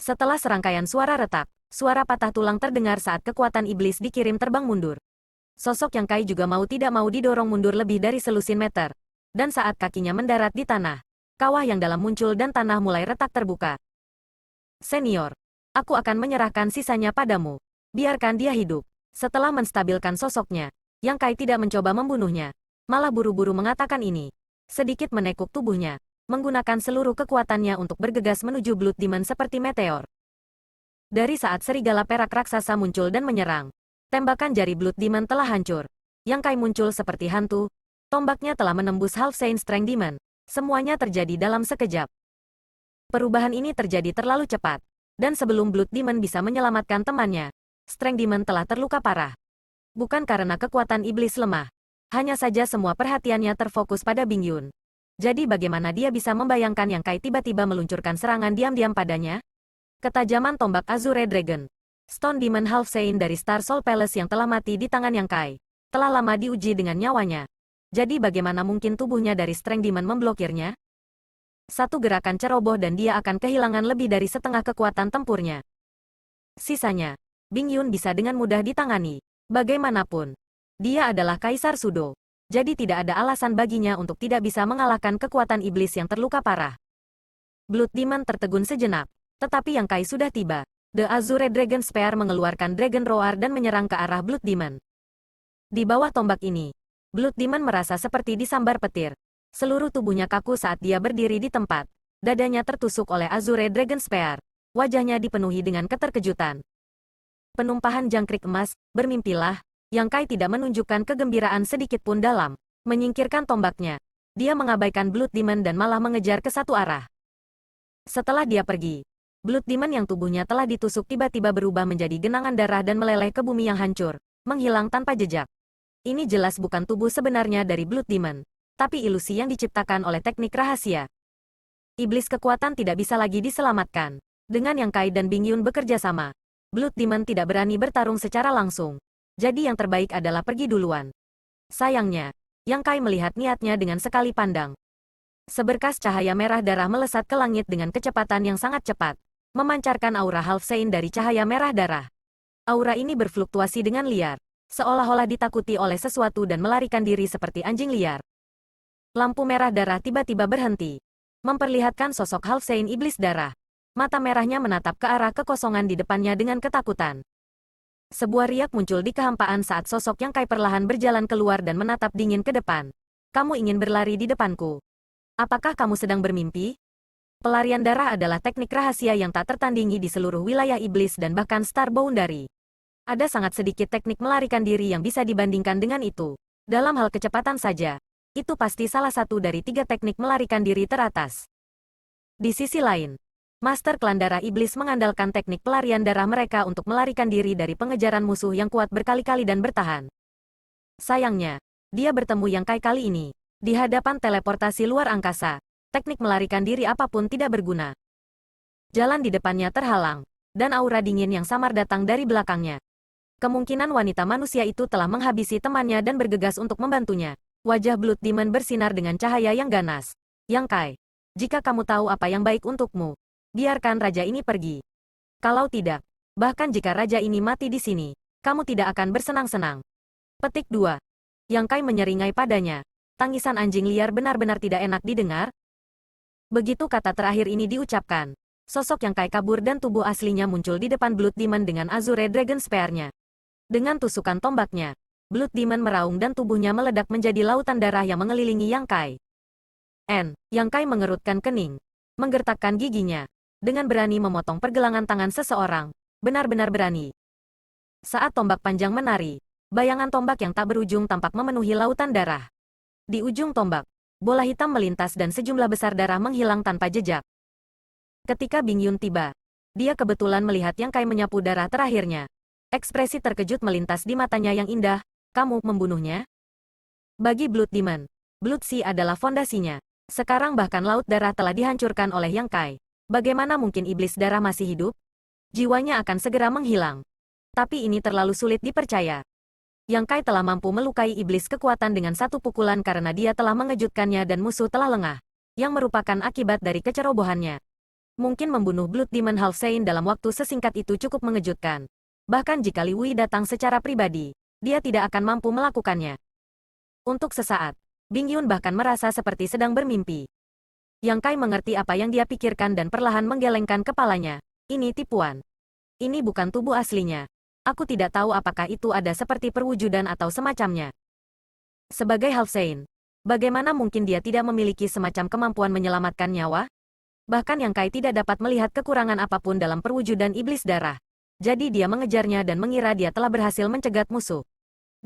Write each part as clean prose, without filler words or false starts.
Setelah serangkaian suara retak, suara patah tulang terdengar saat kekuatan iblis dikirim terbang mundur. Sosok Yang Kai juga mau tidak mau didorong mundur lebih dari selusin meter. Dan saat kakinya mendarat di tanah, kawah yang dalam muncul dan tanah mulai retak terbuka. Senior, aku akan menyerahkan sisanya padamu. Biarkan dia hidup. Setelah menstabilkan sosoknya, Yang Kai tidak mencoba membunuhnya. Malah buru-buru mengatakan ini. Sedikit menekuk tubuhnya, menggunakan seluruh kekuatannya untuk bergegas menuju Blood Demon seperti meteor. Dari saat serigala perak raksasa muncul dan menyerang, tembakan jari Blood Demon telah hancur. Yang Kai muncul seperti hantu, tombaknya telah menembus Half Saint Strength Demon. Semuanya terjadi dalam sekejap. Perubahan ini terjadi terlalu cepat, dan sebelum Blood Demon bisa menyelamatkan temannya, Strength Demon telah terluka parah. Bukan karena kekuatan iblis lemah, hanya saja semua perhatiannya terfokus pada Bing Yun. Jadi bagaimana dia bisa membayangkan Yang Kai tiba-tiba meluncurkan serangan diam-diam padanya? Ketajaman tombak Azure Dragon, Stone Demon Half Saint dari Star Soul Palace yang telah mati di tangan Yang Kai, telah lama diuji dengan nyawanya. Jadi bagaimana mungkin tubuhnya dari Strength Demon memblokirnya? Satu gerakan ceroboh dan dia akan kehilangan lebih dari setengah kekuatan tempurnya. Sisanya, Bing Yun bisa dengan mudah ditangani. Bagaimanapun, dia adalah Kaisar Sudo. Jadi tidak ada alasan baginya untuk tidak bisa mengalahkan kekuatan iblis yang terluka parah. Blood Demon tertegun sejenak, tetapi Yang Kai sudah tiba. The Azure Dragon Spear mengeluarkan Dragon Roar dan menyerang ke arah Blood Demon. Di bawah tombak ini, Blood Demon merasa seperti disambar petir. Seluruh tubuhnya kaku saat dia berdiri di tempat. Dadanya tertusuk oleh Azure Dragon Spear. Wajahnya dipenuhi dengan keterkejutan. Penumpahan jangkrik emas, bermimpilah. Yang Kai tidak menunjukkan kegembiraan sedikit pun dalam menyingkirkan tombaknya. Dia mengabaikan Blood Demon dan malah mengejar ke satu arah. Setelah dia pergi, Blood Demon yang tubuhnya telah ditusuk tiba-tiba berubah menjadi genangan darah dan meleleh ke bumi yang hancur, menghilang tanpa jejak. Ini jelas bukan tubuh sebenarnya dari Blood Demon, tapi ilusi yang diciptakan oleh teknik rahasia. Iblis kekuatan tidak bisa lagi diselamatkan. Dengan Yang Kai dan Bing Yun bekerja sama, Blood Demon tidak berani bertarung secara langsung. Jadi yang terbaik adalah pergi duluan. Sayangnya, Yang Kai melihat niatnya dengan sekali pandang. Seberkas cahaya merah darah melesat ke langit dengan kecepatan yang sangat cepat, memancarkan aura Half Saint dari cahaya merah darah. Aura ini berfluktuasi dengan liar, seolah-olah ditakuti oleh sesuatu dan melarikan diri seperti anjing liar. Lampu merah darah tiba-tiba berhenti, memperlihatkan sosok Half Saint iblis darah. Mata merahnya menatap ke arah kekosongan di depannya dengan ketakutan. Sebuah riak muncul di kehampaan saat sosok Yang Kai perlahan berjalan keluar dan menatap dingin ke depan. Kamu ingin berlari di depanku? Apakah kamu sedang bermimpi? Pelarian darah adalah teknik rahasia yang tak tertandingi di seluruh wilayah iblis dan bahkan Star Boundary. Ada sangat sedikit teknik melarikan diri yang bisa dibandingkan dengan itu. Dalam hal kecepatan saja, itu pasti salah satu dari 3 teknik melarikan diri teratas. Di sisi lain, Master Klan Darah Iblis mengandalkan teknik pelarian darah mereka untuk melarikan diri dari pengejaran musuh yang kuat berkali-kali dan bertahan. Sayangnya, dia bertemu Yang Kai kali ini. Di hadapan teleportasi luar angkasa, teknik melarikan diri apapun tidak berguna. Jalan di depannya terhalang, dan aura dingin yang samar datang dari belakangnya. Kemungkinan wanita manusia itu telah menghabisi temannya dan bergegas untuk membantunya. Wajah Blood Demon bersinar dengan cahaya yang ganas. Yang Kai, jika kamu tahu apa yang baik untukmu, biarkan raja ini pergi. Kalau tidak, bahkan jika raja ini mati di sini, kamu tidak akan bersenang-senang. Petik 2. Yang Kai menyeringai padanya. Tangisan anjing liar benar-benar tidak enak didengar. Begitu kata terakhir ini diucapkan, sosok Yang Kai kabur dan tubuh aslinya muncul di depan Blood Demon dengan Azure Dragon Spear-nya. Dengan tusukan tombaknya, Blood Demon meraung dan tubuhnya meledak menjadi lautan darah yang mengelilingi Yang Kai. Yang Kai mengerutkan kening, menggertakkan giginya, dengan berani memotong pergelangan tangan seseorang, benar-benar berani. Saat tombak panjang menari, bayangan tombak yang tak berujung tampak memenuhi lautan darah. Di ujung tombak, bola hitam melintas dan sejumlah besar darah menghilang tanpa jejak. Ketika Bing Yun tiba, dia kebetulan melihat Yang Kai menyapu darah terakhirnya. Ekspresi terkejut melintas di matanya yang indah. Kamu membunuhnya? Bagi Blood Demon, Blood Sea adalah fondasinya. Sekarang bahkan laut darah telah dihancurkan oleh Yang Kai. Bagaimana mungkin iblis darah masih hidup? Jiwanya akan segera menghilang. Tapi ini terlalu sulit dipercaya. Yang Kai telah mampu melukai iblis kekuatan dengan satu pukulan karena dia telah mengejutkannya dan musuh telah lengah, yang merupakan akibat dari kecerobohannya. Mungkin membunuh Blood Demon Half Saint dalam waktu sesingkat itu cukup mengejutkan. Bahkan jika Li Wei datang secara pribadi, dia tidak akan mampu melakukannya. Untuk sesaat, Bing Yun bahkan merasa seperti sedang bermimpi. Yang Kai mengerti apa yang dia pikirkan dan perlahan menggelengkan kepalanya. Ini tipuan. Ini bukan tubuh aslinya. Aku tidak tahu apakah itu ada seperti perwujudan atau semacamnya. Sebagai Half Saint, bagaimana mungkin dia tidak memiliki semacam kemampuan menyelamatkan nyawa? Bahkan Yang Kai tidak dapat melihat kekurangan apapun dalam perwujudan iblis darah. Jadi dia mengejarnya dan mengira dia telah berhasil mencegat musuh.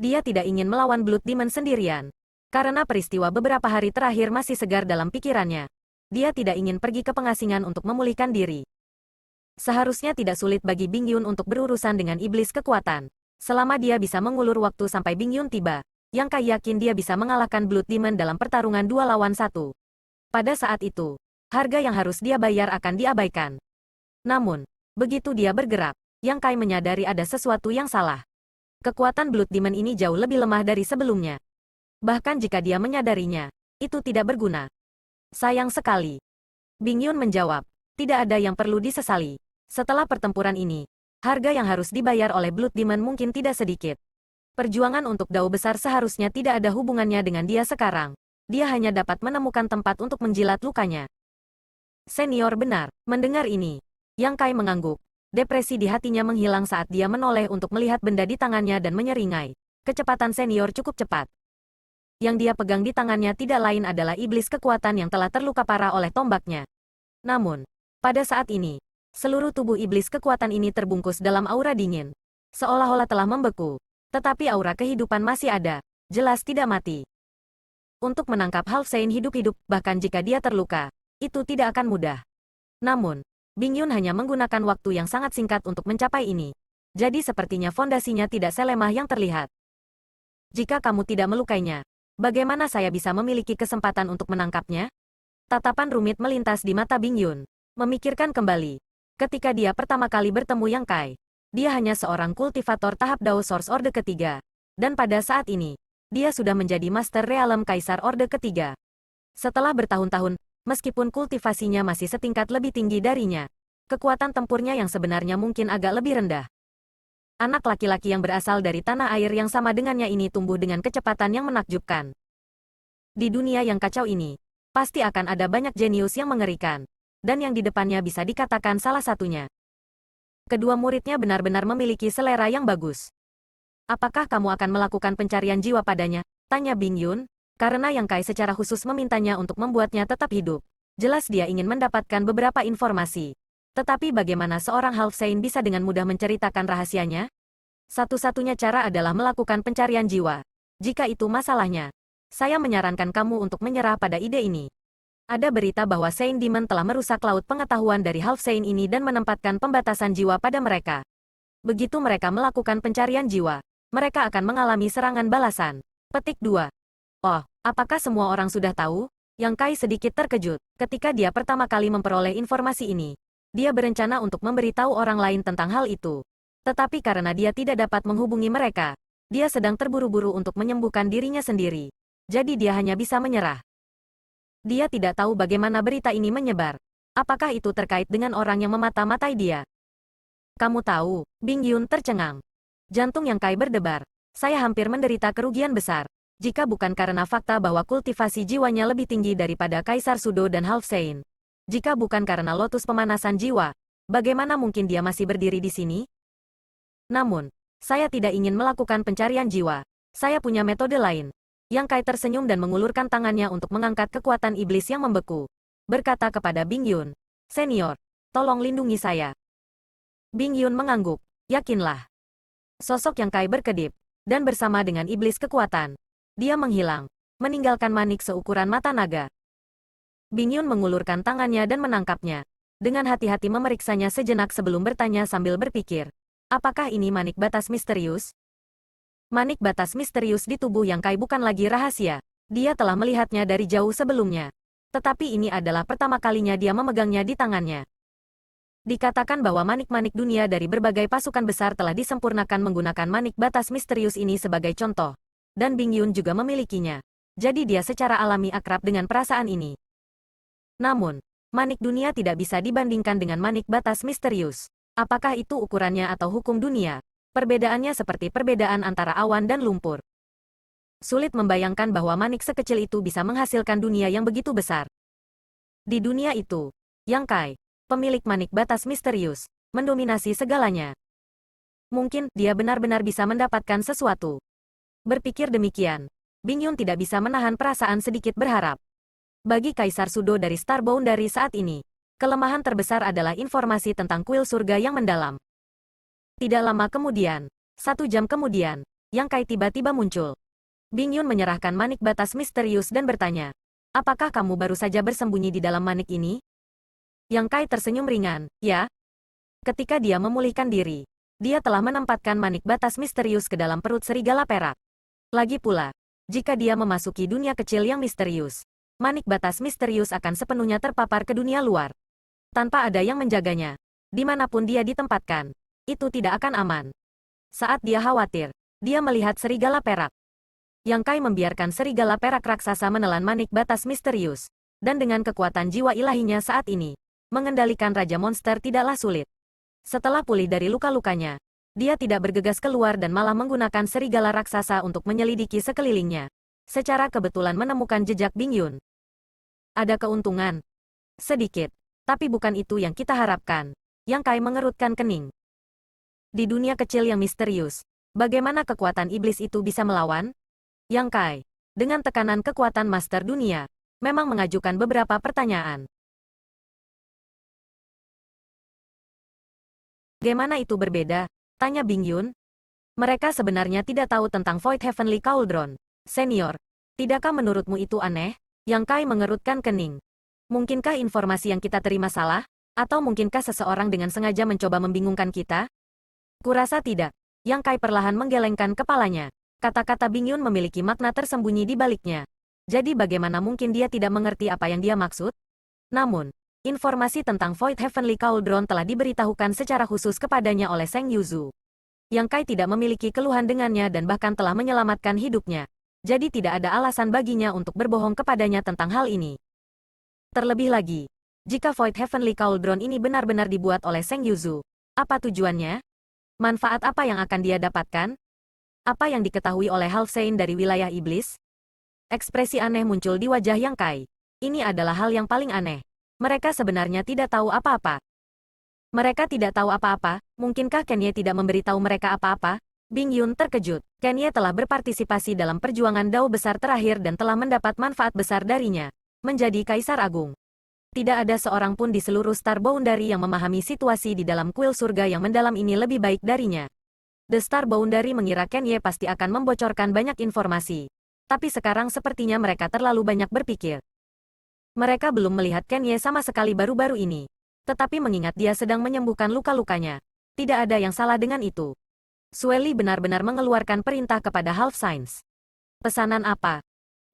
Dia tidak ingin melawan Blood Demon sendirian. Karena peristiwa beberapa hari terakhir masih segar dalam pikirannya. Dia tidak ingin pergi ke pengasingan untuk memulihkan diri. Seharusnya tidak sulit bagi Bing Yun untuk berurusan dengan iblis kekuatan. Selama dia bisa mengulur waktu sampai Bing Yun tiba, Yang Kai yakin dia bisa mengalahkan Blood Demon dalam pertarungan 2 lawan 1. Pada saat itu, harga yang harus dia bayar akan diabaikan. Namun, begitu dia bergerak, Yang Kai menyadari ada sesuatu yang salah. Kekuatan Blood Demon ini jauh lebih lemah dari sebelumnya. Bahkan jika dia menyadarinya, itu tidak berguna. Sayang sekali. Bing Yun menjawab, tidak ada yang perlu disesali. Setelah pertempuran ini, harga yang harus dibayar oleh Blood Demon mungkin tidak sedikit. Perjuangan untuk Dao besar seharusnya tidak ada hubungannya dengan dia sekarang. Dia hanya dapat menemukan tempat untuk menjilat lukanya. Senior benar. Mendengar ini, Yang Kai mengangguk. Depresi di hatinya menghilang saat dia menoleh untuk melihat benda di tangannya dan menyeringai. Kecepatan senior cukup cepat. Yang dia pegang di tangannya tidak lain adalah iblis kekuatan yang telah terluka parah oleh tombaknya. Namun, pada saat ini, seluruh tubuh iblis kekuatan ini terbungkus dalam aura dingin. Seolah-olah telah membeku. Tetapi aura kehidupan masih ada. Jelas tidak mati. Untuk menangkap Half Saint hidup-hidup, bahkan jika dia terluka, itu tidak akan mudah. Namun, Bing Yun hanya menggunakan waktu yang sangat singkat untuk mencapai ini. Jadi sepertinya fondasinya tidak selemah yang terlihat. Jika kamu tidak melukainya, bagaimana saya bisa memiliki kesempatan untuk menangkapnya? Tatapan rumit melintas di mata Bing Yun. Memikirkan kembali. Ketika dia pertama kali bertemu Yang Kai, dia hanya seorang kultivator tahap Dao Source Orde ketiga. Dan pada saat ini, dia sudah menjadi Master Realm Kaisar Orde ketiga. Setelah bertahun-tahun, meskipun kultivasinya masih setingkat lebih tinggi darinya, kekuatan tempurnya yang sebenarnya mungkin agak lebih rendah. Anak laki-laki yang berasal dari tanah air yang sama dengannya ini tumbuh dengan kecepatan yang menakjubkan. Di dunia yang kacau ini, pasti akan ada banyak jenius yang mengerikan, dan yang di depannya bisa dikatakan salah satunya. Kedua muridnya benar-benar memiliki selera yang bagus. Apakah kamu akan melakukan pencarian jiwa padanya? Tanya Bing Yun. Karena Yang Kai secara khusus memintanya untuk membuatnya tetap hidup. Jelas dia ingin mendapatkan beberapa informasi. Tetapi bagaimana seorang Half Saint bisa dengan mudah menceritakan rahasianya? Satu-satunya cara adalah melakukan pencarian jiwa. Jika itu masalahnya, saya menyarankan kamu untuk menyerah pada ide ini. Ada berita bahwa Saint Demon telah merusak laut pengetahuan dari Half Saint ini dan menempatkan pembatasan jiwa pada mereka. Begitu mereka melakukan pencarian jiwa, mereka akan mengalami serangan balasan. Petik 2. Oh, apakah semua orang sudah tahu? Yang Kai sedikit terkejut ketika dia pertama kali memperoleh informasi ini. Dia berencana untuk memberitahu orang lain tentang hal itu. Tetapi karena dia tidak dapat menghubungi mereka, dia sedang terburu-buru untuk menyembuhkan dirinya sendiri. Jadi dia hanya bisa menyerah. Dia tidak tahu bagaimana berita ini menyebar. Apakah itu terkait dengan orang yang memata-matai dia? Kamu tahu, Bing Yun tercengang. Jantung Yang Kai berdebar. Saya hampir menderita kerugian besar. Jika bukan karena fakta bahwa kultivasi jiwanya lebih tinggi daripada Kaisar Sudo dan Half Saint. Jika bukan karena lotus pemanasan jiwa, bagaimana mungkin dia masih berdiri di sini? Namun, saya tidak ingin melakukan pencarian jiwa. Saya punya metode lain. Yang Kai tersenyum dan mengulurkan tangannya untuk mengangkat kekuatan iblis yang membeku. Berkata kepada Bing Yun, "Senior, tolong lindungi saya." Bing Yun mengangguk. Yakinlah. Sosok Yang Kai berkedip, dan bersama dengan iblis kekuatan, dia menghilang, meninggalkan manik seukuran mata naga. Bing Yun mengulurkan tangannya dan menangkapnya. Dengan hati-hati memeriksanya sejenak sebelum bertanya sambil berpikir, apakah ini manik batas misterius? Manik batas misterius di tubuh Yang Kai bukan lagi rahasia. Dia telah melihatnya dari jauh sebelumnya. Tetapi ini adalah pertama kalinya dia memegangnya di tangannya. Dikatakan bahwa manik-manik dunia dari berbagai pasukan besar telah disempurnakan menggunakan manik batas misterius ini sebagai contoh. Dan Bing Yun juga memilikinya. Jadi dia secara alami akrab dengan perasaan ini. Namun, Manik dunia tidak bisa dibandingkan dengan manik batas misterius. Apakah itu ukurannya atau hukum dunia? Perbedaannya seperti perbedaan antara awan dan lumpur. Sulit membayangkan bahwa manik sekecil itu bisa menghasilkan dunia yang begitu besar. Di dunia itu, Yang Kai, pemilik manik batas misterius, mendominasi segalanya. Mungkin dia benar-benar bisa mendapatkan sesuatu. Berpikir demikian, Bing Yun tidak bisa menahan perasaan sedikit berharap. Bagi Kaisar Sudo dari Star Boundary saat ini, kelemahan terbesar adalah informasi tentang kuil surga yang mendalam. Tidak lama kemudian, 1 jam kemudian, Yang Kai tiba-tiba muncul. Bing Yun menyerahkan manik batas misterius dan bertanya, apakah kamu baru saja bersembunyi di dalam manik ini? Yang Kai tersenyum ringan, ya. Ketika dia memulihkan diri, dia telah menempatkan manik batas misterius ke dalam perut serigala perak. Lagi pula, jika dia memasuki dunia kecil yang misterius, manik batas misterius akan sepenuhnya terpapar ke dunia luar. Tanpa ada yang menjaganya, dimanapun dia ditempatkan, itu tidak akan aman. Saat dia khawatir, dia melihat serigala perak. Yang Kai membiarkan serigala perak raksasa menelan manik batas misterius, dan dengan kekuatan jiwa ilahinya saat ini, mengendalikan Raja Monster tidaklah sulit. Setelah pulih dari luka-lukanya, dia tidak bergegas keluar dan malah menggunakan serigala raksasa untuk menyelidiki sekelilingnya. Secara kebetulan menemukan jejak Bing Yun. Ada keuntungan. Sedikit. Tapi bukan itu yang kita harapkan. Yang Kai mengerutkan kening. Di dunia kecil yang misterius, bagaimana kekuatan iblis itu bisa melawan? Yang Kai, dengan tekanan kekuatan master dunia, memang mengajukan beberapa pertanyaan. Bagaimana itu berbeda? Tanya Bing Yun. Mereka sebenarnya tidak tahu tentang Void Heavenly Cauldron. Senior, tidakkah menurutmu itu aneh? Yang Kai mengerutkan kening. Mungkinkah informasi yang kita terima salah? Atau mungkinkah seseorang dengan sengaja mencoba membingungkan kita? Kurasa tidak. Yang Kai perlahan menggelengkan kepalanya. Kata-kata Bing Yun memiliki makna tersembunyi di baliknya. Jadi bagaimana mungkin dia tidak mengerti apa yang dia maksud? Namun, informasi tentang Void Heavenly Cauldron telah diberitahukan secara khusus kepadanya oleh Seng Yuzu. Yang Kai tidak memiliki keluhan dengannya dan bahkan telah menyelamatkan hidupnya. Jadi tidak ada alasan baginya untuk berbohong kepadanya tentang hal ini. Terlebih lagi, jika Void Heavenly Cauldron ini benar-benar dibuat oleh Seng Yuzu, apa tujuannya? Manfaat apa yang akan dia dapatkan? Apa yang diketahui oleh Half Saint dari wilayah iblis? Ekspresi aneh muncul di wajah Yang Kai. Ini adalah hal yang paling aneh. Mereka sebenarnya tidak tahu apa-apa. Mereka tidak tahu apa-apa, mungkinkah Kenye tidak memberitahu mereka apa-apa? Bing Yun terkejut. Kenye telah berpartisipasi dalam perjuangan Dao besar terakhir dan telah mendapat manfaat besar darinya. Menjadi Kaisar Agung. Tidak ada seorang pun di seluruh Star Boundary yang memahami situasi di dalam kuil surga yang mendalam ini lebih baik darinya. The Star Boundary mengira Kenye pasti akan membocorkan banyak informasi. Tapi sekarang sepertinya mereka terlalu banyak berpikir. Mereka belum melihat Kenye sama sekali baru-baru ini. Tetapi mengingat dia sedang menyembuhkan luka-lukanya. Tidak ada yang salah dengan itu. Sueli benar-benar mengeluarkan perintah kepada Half Saints. Pesanan apa?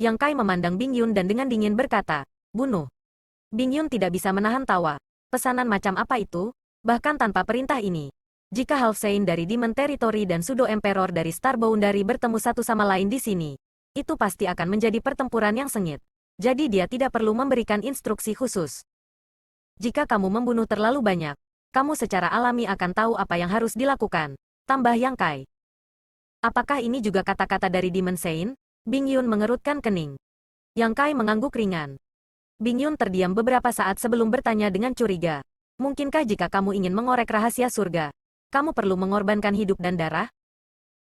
Yang Kai memandang Bing Yun dan dengan dingin berkata, bunuh. Bing Yun tidak bisa menahan tawa. Pesanan macam apa itu? Bahkan tanpa perintah ini. Jika Half Saint dari Demon Territory dan Pseudo Emperor dari Star Boundary bertemu satu sama lain di sini, itu pasti akan menjadi pertempuran yang sengit. Jadi dia tidak perlu memberikan instruksi khusus. Jika kamu membunuh terlalu banyak, kamu secara alami akan tahu apa yang harus dilakukan. Tambah Yang Kai. Apakah ini juga kata-kata dari Demon Saint? Bing Yun mengerutkan kening. Yang Kai mengangguk ringan. Bing Yun terdiam beberapa saat sebelum bertanya dengan curiga. Mungkinkah jika kamu ingin mengorek rahasia surga, kamu perlu mengorbankan hidup dan darah?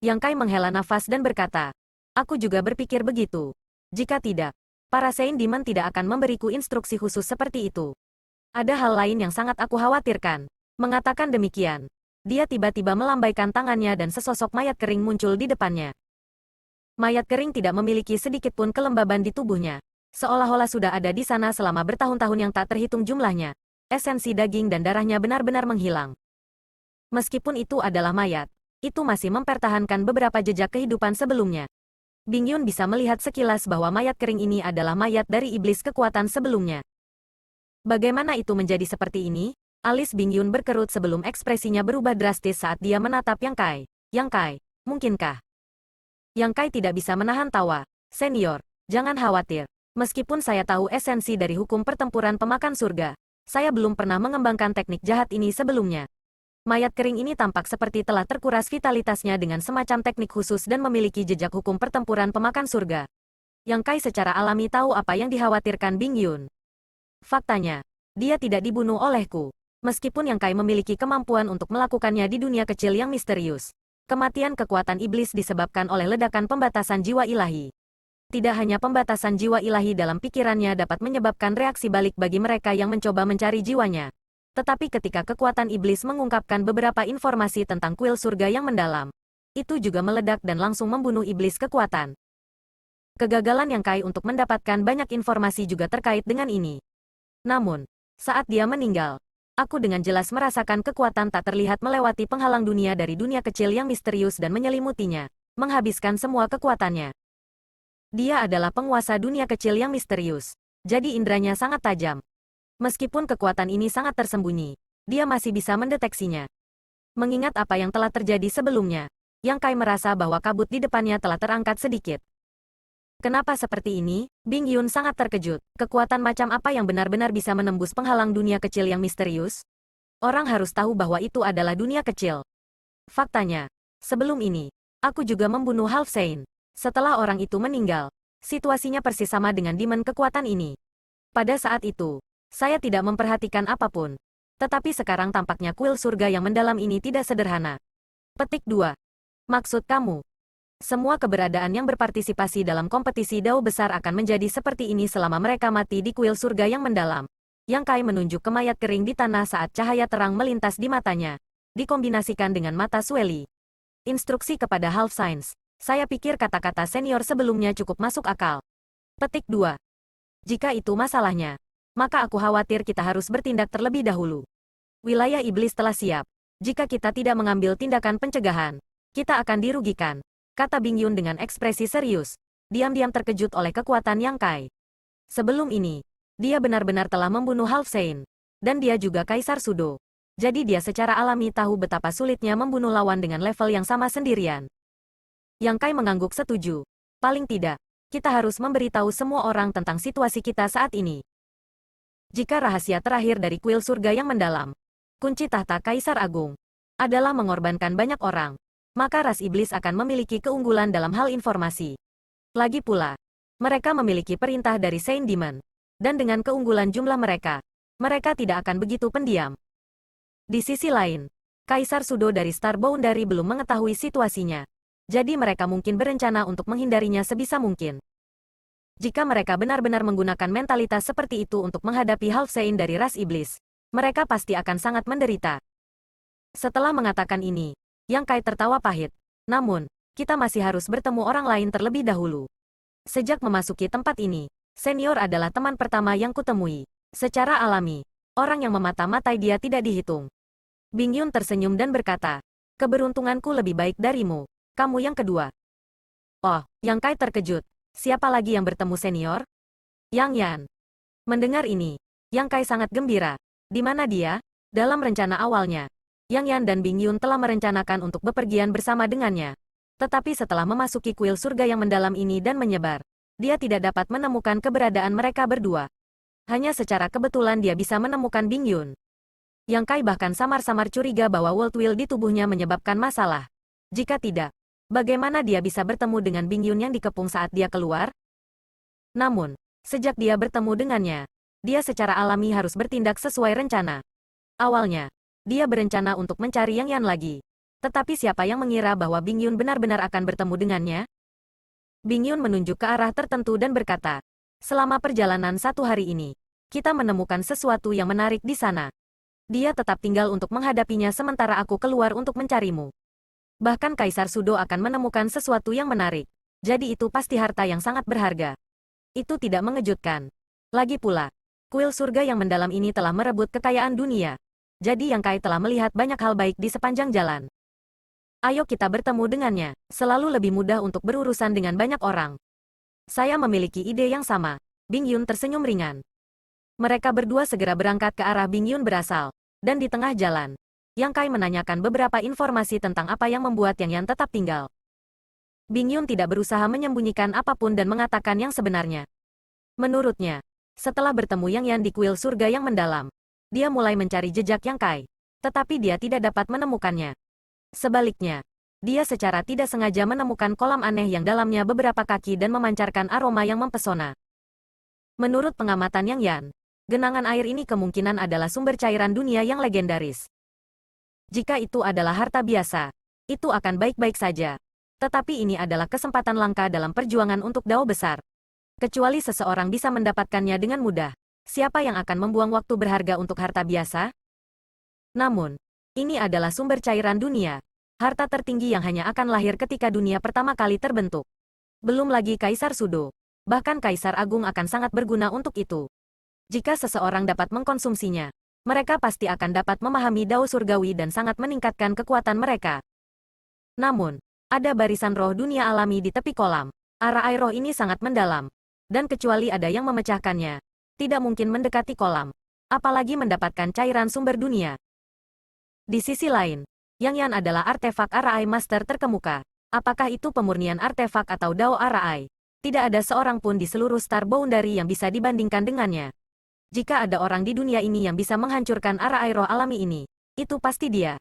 Yang Kai menghela nafas dan berkata, aku juga berpikir begitu. Jika tidak, para Saint Demon tidak akan memberiku instruksi khusus seperti itu. Ada hal lain yang sangat aku khawatirkan. Mengatakan demikian, dia tiba-tiba melambaikan tangannya dan sesosok mayat kering muncul di depannya. Mayat kering tidak memiliki sedikit pun kelembaban di tubuhnya. Seolah-olah sudah ada di sana selama bertahun-tahun yang tak terhitung jumlahnya. Esensi daging dan darahnya benar-benar menghilang. Meskipun itu adalah mayat, itu masih mempertahankan beberapa jejak kehidupan sebelumnya. Bing Yun bisa melihat sekilas bahwa mayat kering ini adalah mayat dari iblis kekuatan sebelumnya. Bagaimana itu menjadi seperti ini? Alis Bing Yun berkerut sebelum ekspresinya berubah drastis saat dia menatap Yang Kai. Yang Kai, mungkinkah? Yang Kai tidak bisa menahan tawa. Senior, jangan khawatir. Meskipun saya tahu esensi dari hukum pertempuran pemakan surga, saya belum pernah mengembangkan teknik jahat ini sebelumnya. Mayat kering ini tampak seperti telah terkuras vitalitasnya dengan semacam teknik khusus dan memiliki jejak hukum pertempuran pemakan surga. Yang Kai secara alami tahu apa yang dikhawatirkan Bing Yun. Faktanya, dia tidak dibunuh olehku. Meskipun Yang Kai memiliki kemampuan untuk melakukannya di dunia kecil yang misterius. Kematian kekuatan iblis disebabkan oleh ledakan pembatasan jiwa ilahi. Tidak hanya pembatasan jiwa ilahi dalam pikirannya dapat menyebabkan reaksi balik bagi mereka yang mencoba mencari jiwanya. Tetapi ketika kekuatan iblis mengungkapkan beberapa informasi tentang kuil surga yang mendalam, itu juga meledak dan langsung membunuh iblis kekuatan. Kegagalan Yang Kai untuk mendapatkan banyak informasi juga terkait dengan ini. Namun, saat dia meninggal, aku dengan jelas merasakan kekuatan tak terlihat melewati penghalang dunia dari dunia kecil yang misterius dan menyelimutinya, menghabiskan semua kekuatannya. Dia adalah penguasa dunia kecil yang misterius, jadi indranya sangat tajam. Meskipun kekuatan ini sangat tersembunyi, dia masih bisa mendeteksinya. Mengingat apa yang telah terjadi sebelumnya, Yang Kai merasa bahwa kabut di depannya telah terangkat sedikit. Kenapa seperti ini? Bing Yun sangat terkejut. Kekuatan macam apa yang benar-benar bisa menembus penghalang dunia kecil yang misterius? Orang harus tahu bahwa itu adalah dunia kecil. Faktanya, sebelum ini, aku juga membunuh Half Saint. Setelah orang itu meninggal, situasinya persis sama dengan demon kekuatan ini. Pada saat itu, saya tidak memperhatikan apapun. Tetapi sekarang tampaknya kuil surga yang mendalam ini tidak sederhana. Petik 2. Maksud kamu, semua keberadaan yang berpartisipasi dalam kompetisi Dao besar akan menjadi seperti ini selama mereka mati di kuil surga yang mendalam. Yang Kai menunjuk ke mayat kering di tanah saat cahaya terang melintas di matanya, dikombinasikan dengan mata Sueli. Instruksi kepada Half Saints. Saya pikir kata-kata senior sebelumnya cukup masuk akal. Petik 2. Jika itu masalahnya, maka aku khawatir kita harus bertindak terlebih dahulu. Wilayah iblis telah siap. Jika kita tidak mengambil tindakan pencegahan, kita akan dirugikan, kata Bing Yun dengan ekspresi serius, diam-diam terkejut oleh kekuatan Yang Kai. Sebelum ini, dia benar-benar telah membunuh Half Saint, dan dia juga Kaisar Sudo. Jadi dia secara alami tahu betapa sulitnya membunuh lawan dengan level yang sama sendirian. Yang Kai mengangguk setuju. Paling tidak, kita harus memberitahu semua orang tentang situasi kita saat ini. Jika rahasia terakhir dari kuil surga yang mendalam, kunci tahta Kaisar Agung, adalah mengorbankan banyak orang, maka ras iblis akan memiliki keunggulan dalam hal informasi. Lagi pula, mereka memiliki perintah dari Saint Demon, dan dengan keunggulan jumlah mereka, mereka tidak akan begitu pendiam. Di sisi lain, Kaisar Sudo dari Star Boundary belum mengetahui situasinya, jadi mereka mungkin berencana untuk menghindarinya sebisa mungkin. Jika mereka benar-benar menggunakan mentalitas seperti itu untuk menghadapi Half Saint dari ras iblis, mereka pasti akan sangat menderita. Setelah mengatakan ini, Yang Kai tertawa pahit. Namun, kita masih harus bertemu orang lain terlebih dahulu. Sejak memasuki tempat ini, senior adalah teman pertama yang kutemui. Secara alami, orang yang memata-matai dia tidak dihitung. Bing Yun tersenyum dan berkata, keberuntunganku lebih baik darimu, kamu yang kedua. Oh, Yang Kai terkejut. Siapa lagi yang bertemu senior? Yang Yan. Mendengar ini, Yang Kai sangat gembira. Di mana dia? Dalam rencana awalnya, Yang Yan dan Bing Yun telah merencanakan untuk bepergian bersama dengannya. Tetapi setelah memasuki kuil surga yang mendalam ini dan menyebar, dia tidak dapat menemukan keberadaan mereka berdua. Hanya secara kebetulan dia bisa menemukan Bing Yun. Yang Kai bahkan samar-samar curiga bahwa World Will di tubuhnya menyebabkan masalah. Jika tidak, bagaimana dia bisa bertemu dengan Bing Yun yang dikepung saat dia keluar? Namun, sejak dia bertemu dengannya, dia secara alami harus bertindak sesuai rencana. Awalnya, dia berencana untuk mencari Yang Yan lagi. Tetapi siapa yang mengira bahwa Bing Yun benar-benar akan bertemu dengannya? Bing Yun menunjuk ke arah tertentu dan berkata, selama perjalanan 1 hari ini, kita menemukan sesuatu yang menarik di sana. Dia tetap tinggal untuk menghadapinya sementara aku keluar untuk mencarimu. Bahkan Kaisar Sudo akan menemukan sesuatu yang menarik. Jadi itu pasti harta yang sangat berharga. Itu tidak mengejutkan. Lagi pula, kuil surga yang mendalam ini telah merebut kekayaan dunia. Jadi Yang Kai telah melihat banyak hal baik di sepanjang jalan. Ayo kita bertemu dengannya. Selalu lebih mudah untuk berurusan dengan banyak orang. Saya memiliki ide yang sama. Bing Yun tersenyum ringan. Mereka berdua segera berangkat ke arah Bing Yun berasal. Dan di tengah jalan, Yang Kai menanyakan beberapa informasi tentang apa yang membuat Yang Yan tetap tinggal. Bing Yun tidak berusaha menyembunyikan apapun dan mengatakan yang sebenarnya. Menurutnya, setelah bertemu Yang Yan di kuil surga yang mendalam, dia mulai mencari jejak Yang Kai. Tetapi dia tidak dapat menemukannya. Sebaliknya, dia secara tidak sengaja menemukan kolam aneh yang dalamnya beberapa kaki dan memancarkan aroma yang mempesona. Menurut pengamatan Yang Yan, genangan air ini kemungkinan adalah sumber cairan dunia yang legendaris. Jika itu adalah harta biasa, itu akan baik-baik saja. Tetapi ini adalah kesempatan langka dalam perjuangan untuk dao besar. Kecuali seseorang bisa mendapatkannya dengan mudah, siapa yang akan membuang waktu berharga untuk harta biasa? Namun, ini adalah sumber cairan dunia, harta tertinggi yang hanya akan lahir ketika dunia pertama kali terbentuk. Belum lagi Kaisar Sudo, bahkan Kaisar Agung akan sangat berguna untuk itu. Jika seseorang dapat mengkonsumsinya, mereka pasti akan dapat memahami dao surgawi dan sangat meningkatkan kekuatan mereka. Namun, ada barisan roh dunia alami di tepi kolam. Arah air roh ini sangat mendalam, dan kecuali ada yang memecahkannya, tidak mungkin mendekati kolam, apalagi mendapatkan cairan sumber dunia. Di sisi lain, Yang Yan adalah artefak Arai Master terkemuka. Apakah itu pemurnian artefak atau Dao Arai? Tidak ada seorang pun di seluruh Star Boundary yang bisa dibandingkan dengannya. Jika ada orang di dunia ini yang bisa menghancurkan Arai roh alami ini, itu pasti dia.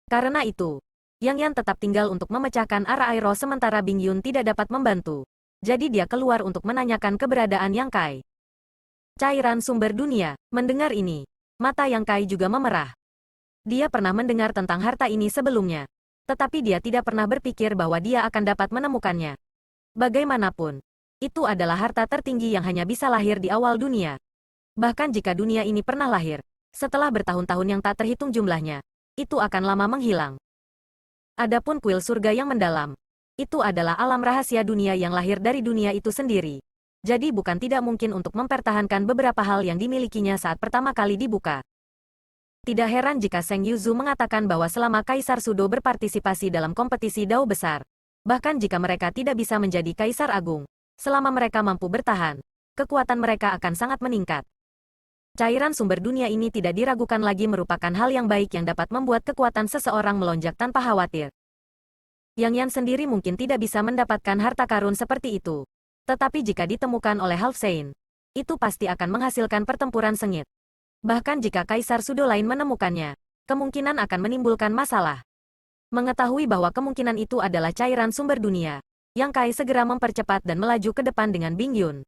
Karena itu, Yang Yan tetap tinggal untuk memecahkan Arai roh sementara Bing Yun tidak dapat membantu. Jadi dia keluar untuk menanyakan keberadaan Yang Kai. Cairan sumber dunia. Mendengar ini, mata Yang Kai juga memerah. Dia pernah mendengar tentang harta ini sebelumnya, tetapi dia tidak pernah berpikir bahwa dia akan dapat menemukannya. Bagaimanapun, itu adalah harta tertinggi yang hanya bisa lahir di awal dunia. Bahkan jika dunia ini pernah lahir, setelah bertahun-tahun yang tak terhitung jumlahnya, itu akan lama menghilang. Adapun kuil surga yang mendalam, itu adalah alam rahasia dunia yang lahir dari dunia itu sendiri. Jadi bukan tidak mungkin untuk mempertahankan beberapa hal yang dimilikinya saat pertama kali dibuka. Tidak heran jika Seng Yuzu mengatakan bahwa selama Kaisar Sudo berpartisipasi dalam kompetisi dao besar, bahkan jika mereka tidak bisa menjadi Kaisar Agung, selama mereka mampu bertahan, kekuatan mereka akan sangat meningkat. Cairan sumber dunia ini tidak diragukan lagi merupakan hal yang baik yang dapat membuat kekuatan seseorang melonjak tanpa khawatir. Yang Yan sendiri mungkin tidak bisa mendapatkan harta karun seperti itu. Tetapi jika ditemukan oleh Half Saint, itu pasti akan menghasilkan pertempuran sengit. Bahkan jika Kaisar Sudo lain menemukannya, kemungkinan akan menimbulkan masalah. Mengetahui bahwa kemungkinan itu adalah cairan sumber dunia, Yang Kai segera mempercepat dan melaju ke depan dengan Bing Yun.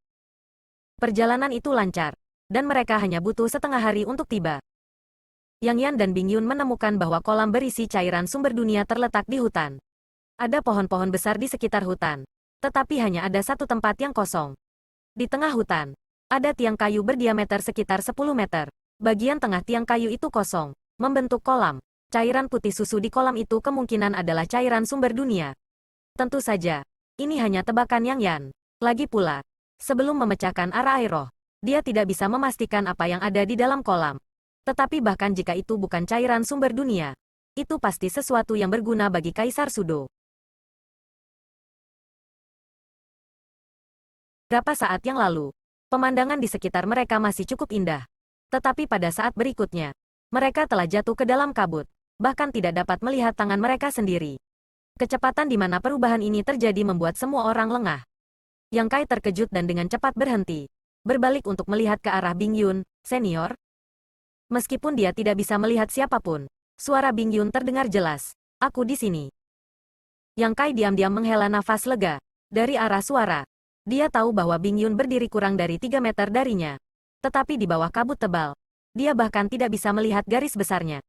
Perjalanan itu lancar, dan mereka hanya butuh setengah hari untuk tiba. Yang Yan dan Bing Yun menemukan bahwa kolam berisi cairan sumber dunia terletak di hutan. Ada pohon-pohon besar di sekitar hutan, tetapi hanya ada satu tempat yang kosong. Di tengah hutan, ada tiang kayu berdiameter sekitar 10 meter. Bagian tengah tiang kayu itu kosong, membentuk kolam. Cairan putih susu di kolam itu kemungkinan adalah cairan sumber dunia. Tentu saja, ini hanya tebakan Yang Yan. Lagi pula, sebelum memecahkan Arai roh, dia tidak bisa memastikan apa yang ada di dalam kolam. Tetapi bahkan jika itu bukan cairan sumber dunia, itu pasti sesuatu yang berguna bagi Kaisar Sudo. Berapa saat yang lalu, pemandangan di sekitar mereka masih cukup indah. Tetapi pada saat berikutnya, mereka telah jatuh ke dalam kabut, bahkan tidak dapat melihat tangan mereka sendiri. Kecepatan di mana perubahan ini terjadi membuat semua orang lengah. Yang Kai terkejut dan dengan cepat berhenti, berbalik untuk melihat ke arah Bing Yun, senior. Meskipun dia tidak bisa melihat siapapun, suara Bing Yun terdengar jelas. Aku di sini. Yang Kai diam-diam menghela nafas lega. Dari arah suara, dia tahu bahwa Bing Yun berdiri kurang dari 3 meter darinya. Tetapi di bawah kabut tebal, dia bahkan tidak bisa melihat garis besarnya.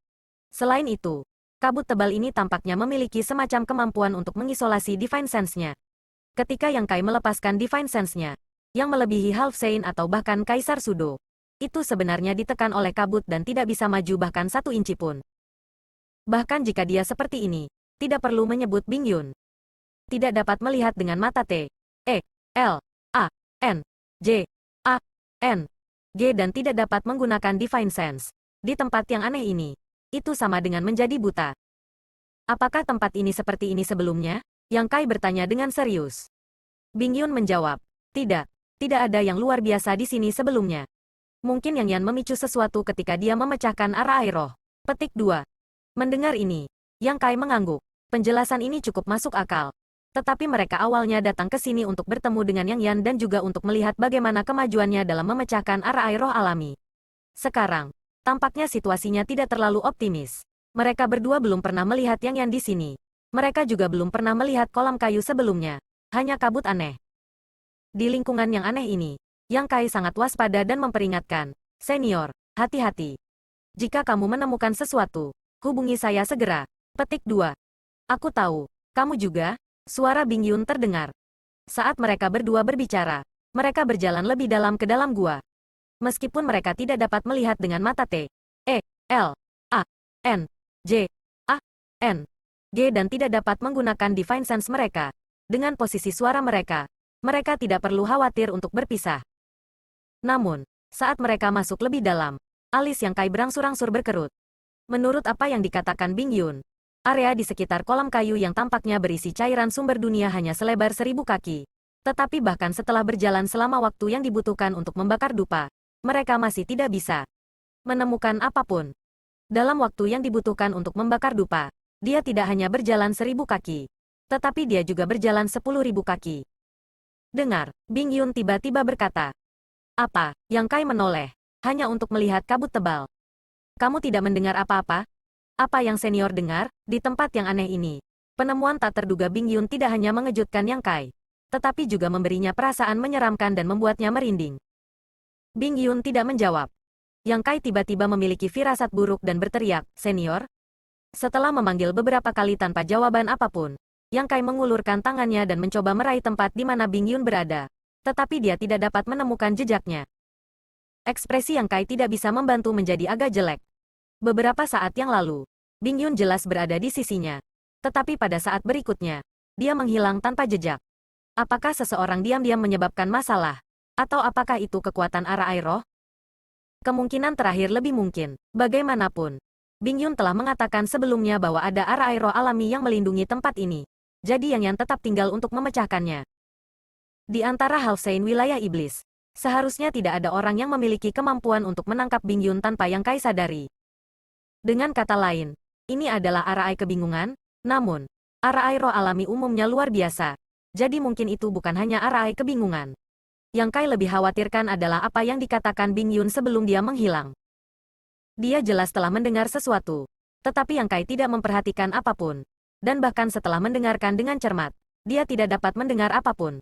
Selain itu, kabut tebal ini tampaknya memiliki semacam kemampuan untuk mengisolasi Divine Sense-nya. Ketika Yang Kai melepaskan Divine Sense-nya, yang melebihi Half Saint atau bahkan Kaisar Sudo, itu sebenarnya ditekan oleh kabut dan tidak bisa maju bahkan 1 inci pun. Bahkan jika dia seperti ini, tidak perlu menyebut Bing Yun. Tidak dapat melihat dengan mata T, E, L, A, N, J, A, N, G dan tidak dapat menggunakan Divine Sense. Di tempat yang aneh ini, itu sama dengan menjadi buta. Apakah tempat ini seperti ini sebelumnya? Yang Kai bertanya dengan serius. Bing Yun menjawab, tidak ada yang luar biasa di sini sebelumnya. Mungkin Yang Yan memicu sesuatu ketika dia memecahkan Arai roh. Petik 2. Mendengar ini, Yang Kai mengangguk. Penjelasan ini cukup masuk akal. Tetapi mereka awalnya datang ke sini untuk bertemu dengan Yang Yan dan juga untuk melihat bagaimana kemajuannya dalam memecahkan arai roh alami. Sekarang, tampaknya situasinya tidak terlalu optimis. Mereka berdua belum pernah melihat Yang Yan di sini. Mereka juga belum pernah melihat kolam kayu sebelumnya. Hanya kabut aneh. Di lingkungan yang aneh ini, Yang Kai sangat waspada dan memperingatkan, "Senior, hati-hati. Jika kamu menemukan sesuatu, hubungi saya segera." Petik 2. Aku tahu, kamu juga? Suara Bing Yun terdengar. Saat mereka berdua berbicara, mereka berjalan lebih dalam ke dalam gua. Meskipun mereka tidak dapat melihat dengan mata T, E, L, A, N, J, A, N, G dan tidak dapat menggunakan Divine Sense mereka, dengan posisi suara mereka, mereka tidak perlu khawatir untuk berpisah. Namun, saat mereka masuk lebih dalam, alis Yang Kai berangsur-angsur berkerut. Menurut apa yang dikatakan Bing Yun, area di sekitar kolam kayu yang tampaknya berisi cairan sumber dunia hanya selebar 1000 kaki. Tetapi bahkan setelah berjalan selama waktu yang dibutuhkan untuk membakar dupa, mereka masih tidak bisa menemukan apapun. Dalam waktu yang dibutuhkan untuk membakar dupa, dia tidak hanya berjalan 1000 kaki, tetapi dia juga berjalan 10.000 kaki. Dengar, Bing Yun tiba-tiba berkata. Apa? Yang Kai menoleh, hanya untuk melihat kabut tebal. Kamu tidak mendengar apa-apa? Apa yang senior dengar, di tempat yang aneh ini? Penemuan tak terduga Bing Yun tidak hanya mengejutkan Yang Kai, tetapi juga memberinya perasaan menyeramkan dan membuatnya merinding. Bing Yun tidak menjawab. Yang Kai tiba-tiba memiliki firasat buruk dan berteriak, "Senior?" Setelah memanggil beberapa kali tanpa jawaban apapun, Yang Kai mengulurkan tangannya dan mencoba meraih tempat di mana Bing Yun berada. Tetapi dia tidak dapat menemukan jejaknya. Ekspresi Yang Kai tidak bisa membantu menjadi agak jelek. Beberapa saat yang lalu, Bing Yun jelas berada di sisinya. Tetapi pada saat berikutnya, dia menghilang tanpa jejak. Apakah seseorang diam-diam menyebabkan masalah? Atau apakah itu kekuatan arai roh? Kemungkinan terakhir lebih mungkin. Bagaimanapun, Bing Yun telah mengatakan sebelumnya bahwa ada arai roh alami yang melindungi tempat ini. Jadi Yang Yan tetap tinggal untuk memecahkannya. Di antara Halfsain wilayah iblis, seharusnya tidak ada orang yang memiliki kemampuan untuk menangkap Bing Yun tanpa Yang Kai sadari. Dengan kata lain, ini adalah arai kebingungan, namun, arai roh alami umumnya luar biasa. Jadi mungkin itu bukan hanya arai kebingungan. Yang Kai lebih khawatirkan adalah apa yang dikatakan Bing Yun sebelum dia menghilang. Dia jelas telah mendengar sesuatu, tetapi Yang Kai tidak memperhatikan apapun. Dan bahkan setelah mendengarkan dengan cermat, dia tidak dapat mendengar apapun.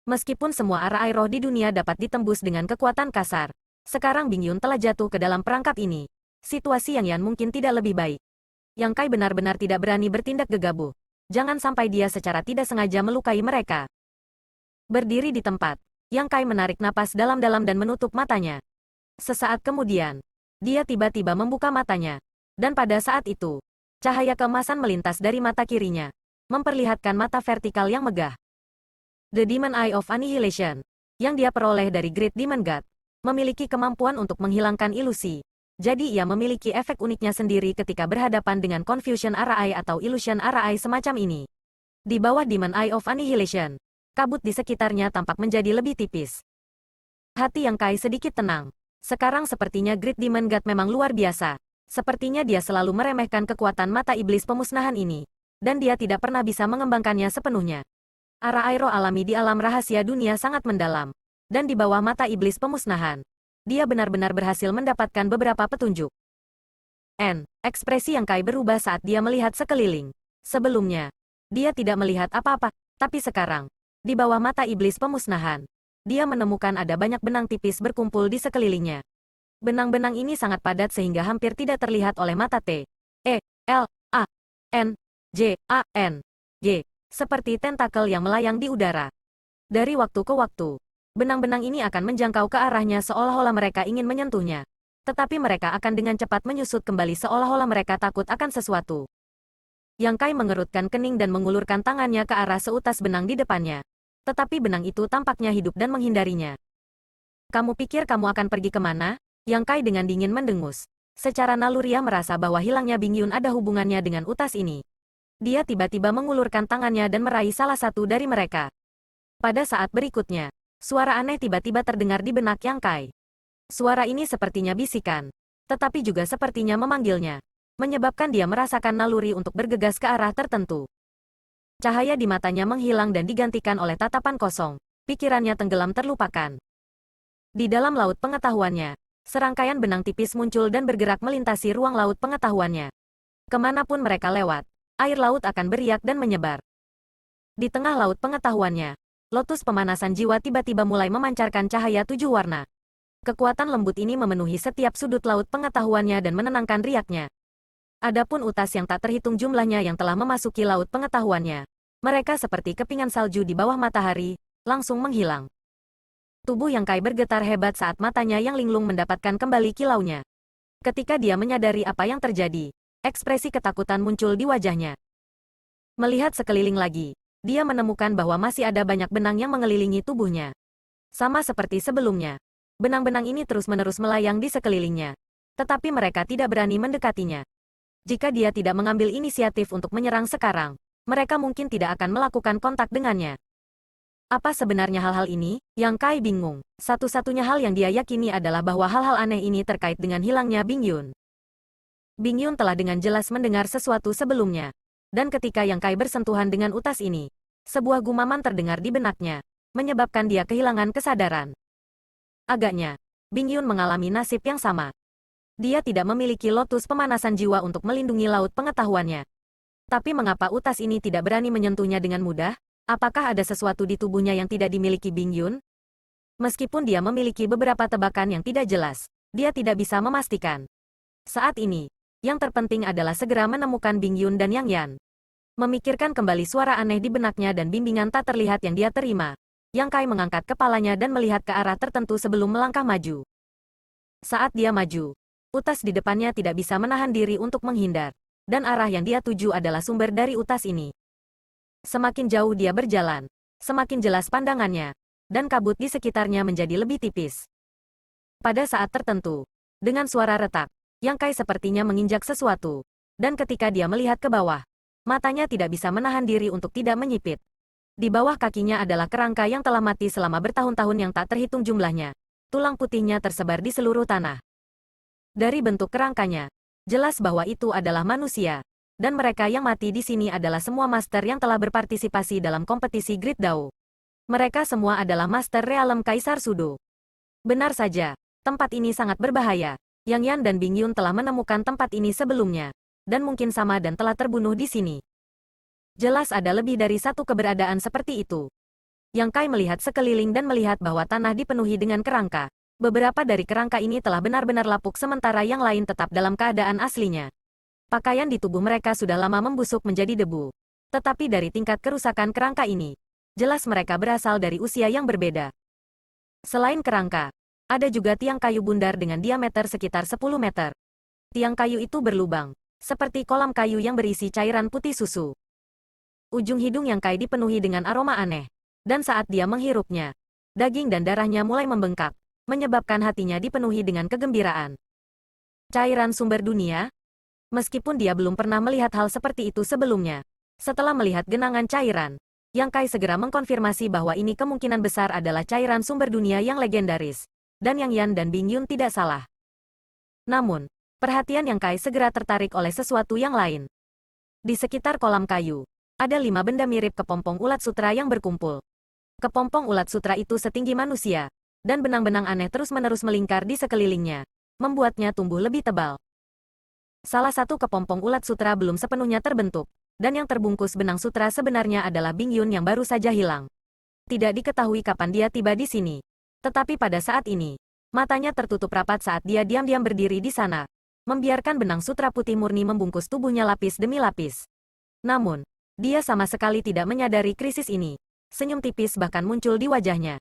Meskipun semua arai roh di dunia dapat ditembus dengan kekuatan kasar, sekarang Bing Yun telah jatuh ke dalam perangkap ini. Situasi Yang Yan mungkin tidak lebih baik. Yang Kai benar-benar tidak berani bertindak gegabah. Jangan sampai dia secara tidak sengaja melukai mereka. Berdiri di tempat, Yang Kai menarik napas dalam-dalam dan menutup matanya. Sesaat kemudian, dia tiba-tiba membuka matanya. Dan pada saat itu, cahaya keemasan melintas dari mata kirinya, memperlihatkan mata vertikal yang megah. The Demon Eye of Annihilation, yang dia peroleh dari Great Demon God, memiliki kemampuan untuk menghilangkan ilusi. Jadi ia memiliki efek uniknya sendiri ketika berhadapan dengan Confusion Arai atau Illusion Arai semacam ini. Di bawah Demon Eye of Annihilation, kabut di sekitarnya tampak menjadi lebih tipis. Hati Yang Kai sedikit tenang. Sekarang sepertinya Great Demon God memang luar biasa. Sepertinya dia selalu meremehkan kekuatan mata iblis pemusnahan ini. Dan dia tidak pernah bisa mengembangkannya sepenuhnya. Arai roh alami di alam rahasia dunia sangat mendalam. Dan di bawah mata iblis pemusnahan, dia benar-benar berhasil mendapatkan beberapa petunjuk. Ekspresi Yang Kai berubah saat dia melihat sekeliling. Sebelumnya, dia tidak melihat apa-apa, tapi sekarang, di bawah mata iblis pemusnahan, dia menemukan ada banyak benang tipis berkumpul di sekelilingnya. Benang-benang ini sangat padat sehingga hampir tidak terlihat oleh mata T, E, L, A, N, J, A, N, G. Seperti tentakel yang melayang di udara. Dari waktu ke waktu, benang-benang ini akan menjangkau ke arahnya seolah-olah mereka ingin menyentuhnya. Tetapi mereka akan dengan cepat menyusut kembali seolah-olah mereka takut akan sesuatu. Yang Kai mengerutkan kening dan mengulurkan tangannya ke arah seutas benang di depannya. Tetapi benang itu tampaknya hidup dan menghindarinya. Kamu pikir kamu akan pergi kemana? Yang Kai dengan dingin mendengus. Secara naluriah merasa bahwa hilangnya Bing Yun ada hubungannya dengan utas ini. Dia tiba-tiba mengulurkan tangannya dan meraih salah satu dari mereka. Pada saat berikutnya, suara aneh tiba-tiba terdengar di benak Yang Kai. Suara ini sepertinya bisikan, tetapi juga sepertinya memanggilnya, menyebabkan dia merasakan naluri untuk bergegas ke arah tertentu. Cahaya di matanya menghilang dan digantikan oleh tatapan kosong. Pikirannya tenggelam terlupakan. Di dalam laut pengetahuannya, serangkaian benang tipis muncul dan bergerak melintasi ruang laut pengetahuannya. Kemanapun mereka lewat, air laut akan beriak dan menyebar. Di tengah laut pengetahuannya, lotus pemanasan jiwa tiba-tiba mulai memancarkan cahaya 7 warna. Kekuatan lembut ini memenuhi setiap sudut laut pengetahuannya dan menenangkan riaknya. Adapun utas yang tak terhitung jumlahnya yang telah memasuki laut pengetahuannya. Mereka seperti kepingan salju di bawah matahari, langsung menghilang. Tubuh Yang Kai bergetar hebat saat matanya yang linglung mendapatkan kembali kilaunya. Ketika dia menyadari apa yang terjadi, ekspresi ketakutan muncul di wajahnya. Melihat sekeliling lagi, dia menemukan bahwa masih ada banyak benang yang mengelilingi tubuhnya. Sama seperti sebelumnya, benang-benang ini terus-menerus melayang di sekelilingnya. Tetapi mereka tidak berani mendekatinya. Jika dia tidak mengambil inisiatif untuk menyerang sekarang, mereka mungkin tidak akan melakukan kontak dengannya. Apa sebenarnya hal-hal ini? Yang Kai bingung. Satu-satunya hal yang dia yakini adalah bahwa hal-hal aneh ini terkait dengan hilangnya Bing Yun. Bing Yun telah dengan jelas mendengar sesuatu sebelumnya. Dan ketika Yang Kai bersentuhan dengan utas ini, sebuah gumaman terdengar di benaknya, menyebabkan dia kehilangan kesadaran. Agaknya, Bing Yun mengalami nasib yang sama. Dia tidak memiliki lotus pemanasan jiwa untuk melindungi laut pengetahuannya. Tapi mengapa utas ini tidak berani menyentuhnya dengan mudah? Apakah ada sesuatu di tubuhnya yang tidak dimiliki Bing Yun? Meskipun dia memiliki beberapa tebakan yang tidak jelas, dia tidak bisa memastikan. Saat ini, yang terpenting adalah segera menemukan Bing Yun dan Yang Yan. Memikirkan kembali suara aneh di benaknya dan bimbingan tak terlihat yang dia terima, Yang Kai mengangkat kepalanya dan melihat ke arah tertentu sebelum melangkah maju. Saat dia maju, utas di depannya tidak bisa menahan diri untuk menghindar, dan arah yang dia tuju adalah sumber dari utas ini. Semakin jauh dia berjalan, semakin jelas pandangannya, dan kabut di sekitarnya menjadi lebih tipis. Pada saat tertentu, dengan suara retak, Yang Kai sepertinya menginjak sesuatu, dan ketika dia melihat ke bawah, matanya tidak bisa menahan diri untuk tidak menyipit. Di bawah kakinya adalah kerangka yang telah mati selama bertahun-tahun yang tak terhitung jumlahnya. Tulang putihnya tersebar di seluruh tanah. Dari bentuk kerangkanya, jelas bahwa itu adalah manusia, dan mereka yang mati di sini adalah semua master yang telah berpartisipasi dalam kompetisi Great Dao. Mereka semua adalah master realem Kaisar Sudo. Benar saja, tempat ini sangat berbahaya. Yang Yan dan Bing Yun telah menemukan tempat ini sebelumnya, dan mungkin sama dan telah terbunuh di sini. Jelas ada lebih dari satu keberadaan seperti itu. Yang Kai melihat sekeliling dan melihat bahwa tanah dipenuhi dengan kerangka. Beberapa dari kerangka ini telah benar-benar lapuk sementara yang lain tetap dalam keadaan aslinya. Pakaian di tubuh mereka sudah lama membusuk menjadi debu. Tetapi dari tingkat kerusakan kerangka ini, jelas mereka berasal dari usia yang berbeda. Selain kerangka, ada juga tiang kayu bundar dengan diameter sekitar 10 meter. Tiang kayu itu berlubang, seperti kolam kayu yang berisi cairan putih susu. Ujung hidung Yang Kai dipenuhi dengan aroma aneh, dan saat dia menghirupnya, daging dan darahnya mulai membengkak, menyebabkan hatinya dipenuhi dengan kegembiraan. Cairan sumber dunia? Meskipun dia belum pernah melihat hal seperti itu sebelumnya, setelah melihat genangan cairan, Yang Kai segera mengkonfirmasi bahwa ini kemungkinan besar adalah cairan sumber dunia yang legendaris, dan Yang Yan dan Bing Yun tidak salah. Namun, perhatian Yang Kai segera tertarik oleh sesuatu yang lain. Di sekitar kolam kayu, ada 5 benda mirip kepompong ulat sutra yang berkumpul. Kepompong ulat sutra itu setinggi manusia, dan benang-benang aneh terus-menerus melingkar di sekelilingnya, membuatnya tumbuh lebih tebal. Salah satu kepompong ulat sutra belum sepenuhnya terbentuk, dan yang terbungkus benang sutra sebenarnya adalah Bing Yun yang baru saja hilang. Tidak diketahui kapan dia tiba di sini. Tetapi pada saat ini, matanya tertutup rapat saat dia diam-diam berdiri di sana, membiarkan benang sutra putih murni membungkus tubuhnya lapis demi lapis. Namun, dia sama sekali tidak menyadari krisis ini. Senyum tipis bahkan muncul di wajahnya.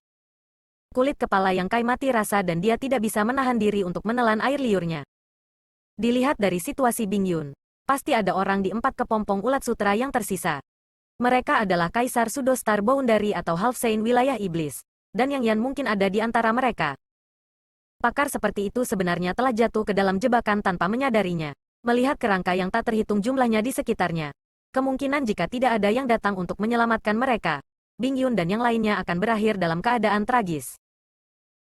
Kulit kepala Yang Kai mati rasa dan dia tidak bisa menahan diri untuk menelan air liurnya. Dilihat dari situasi Bing Yun, pasti ada orang di 4 kepompong ulat sutra yang tersisa. Mereka adalah Kaisar Sudo Star Boundary atau Half Saint Wilayah Iblis, dan Yang Yan mungkin ada di antara mereka. Pakar seperti itu sebenarnya telah jatuh ke dalam jebakan tanpa menyadarinya. Melihat kerangka yang tak terhitung jumlahnya di sekitarnya, kemungkinan jika tidak ada yang datang untuk menyelamatkan mereka, Bing Yun dan yang lainnya akan berakhir dalam keadaan tragis.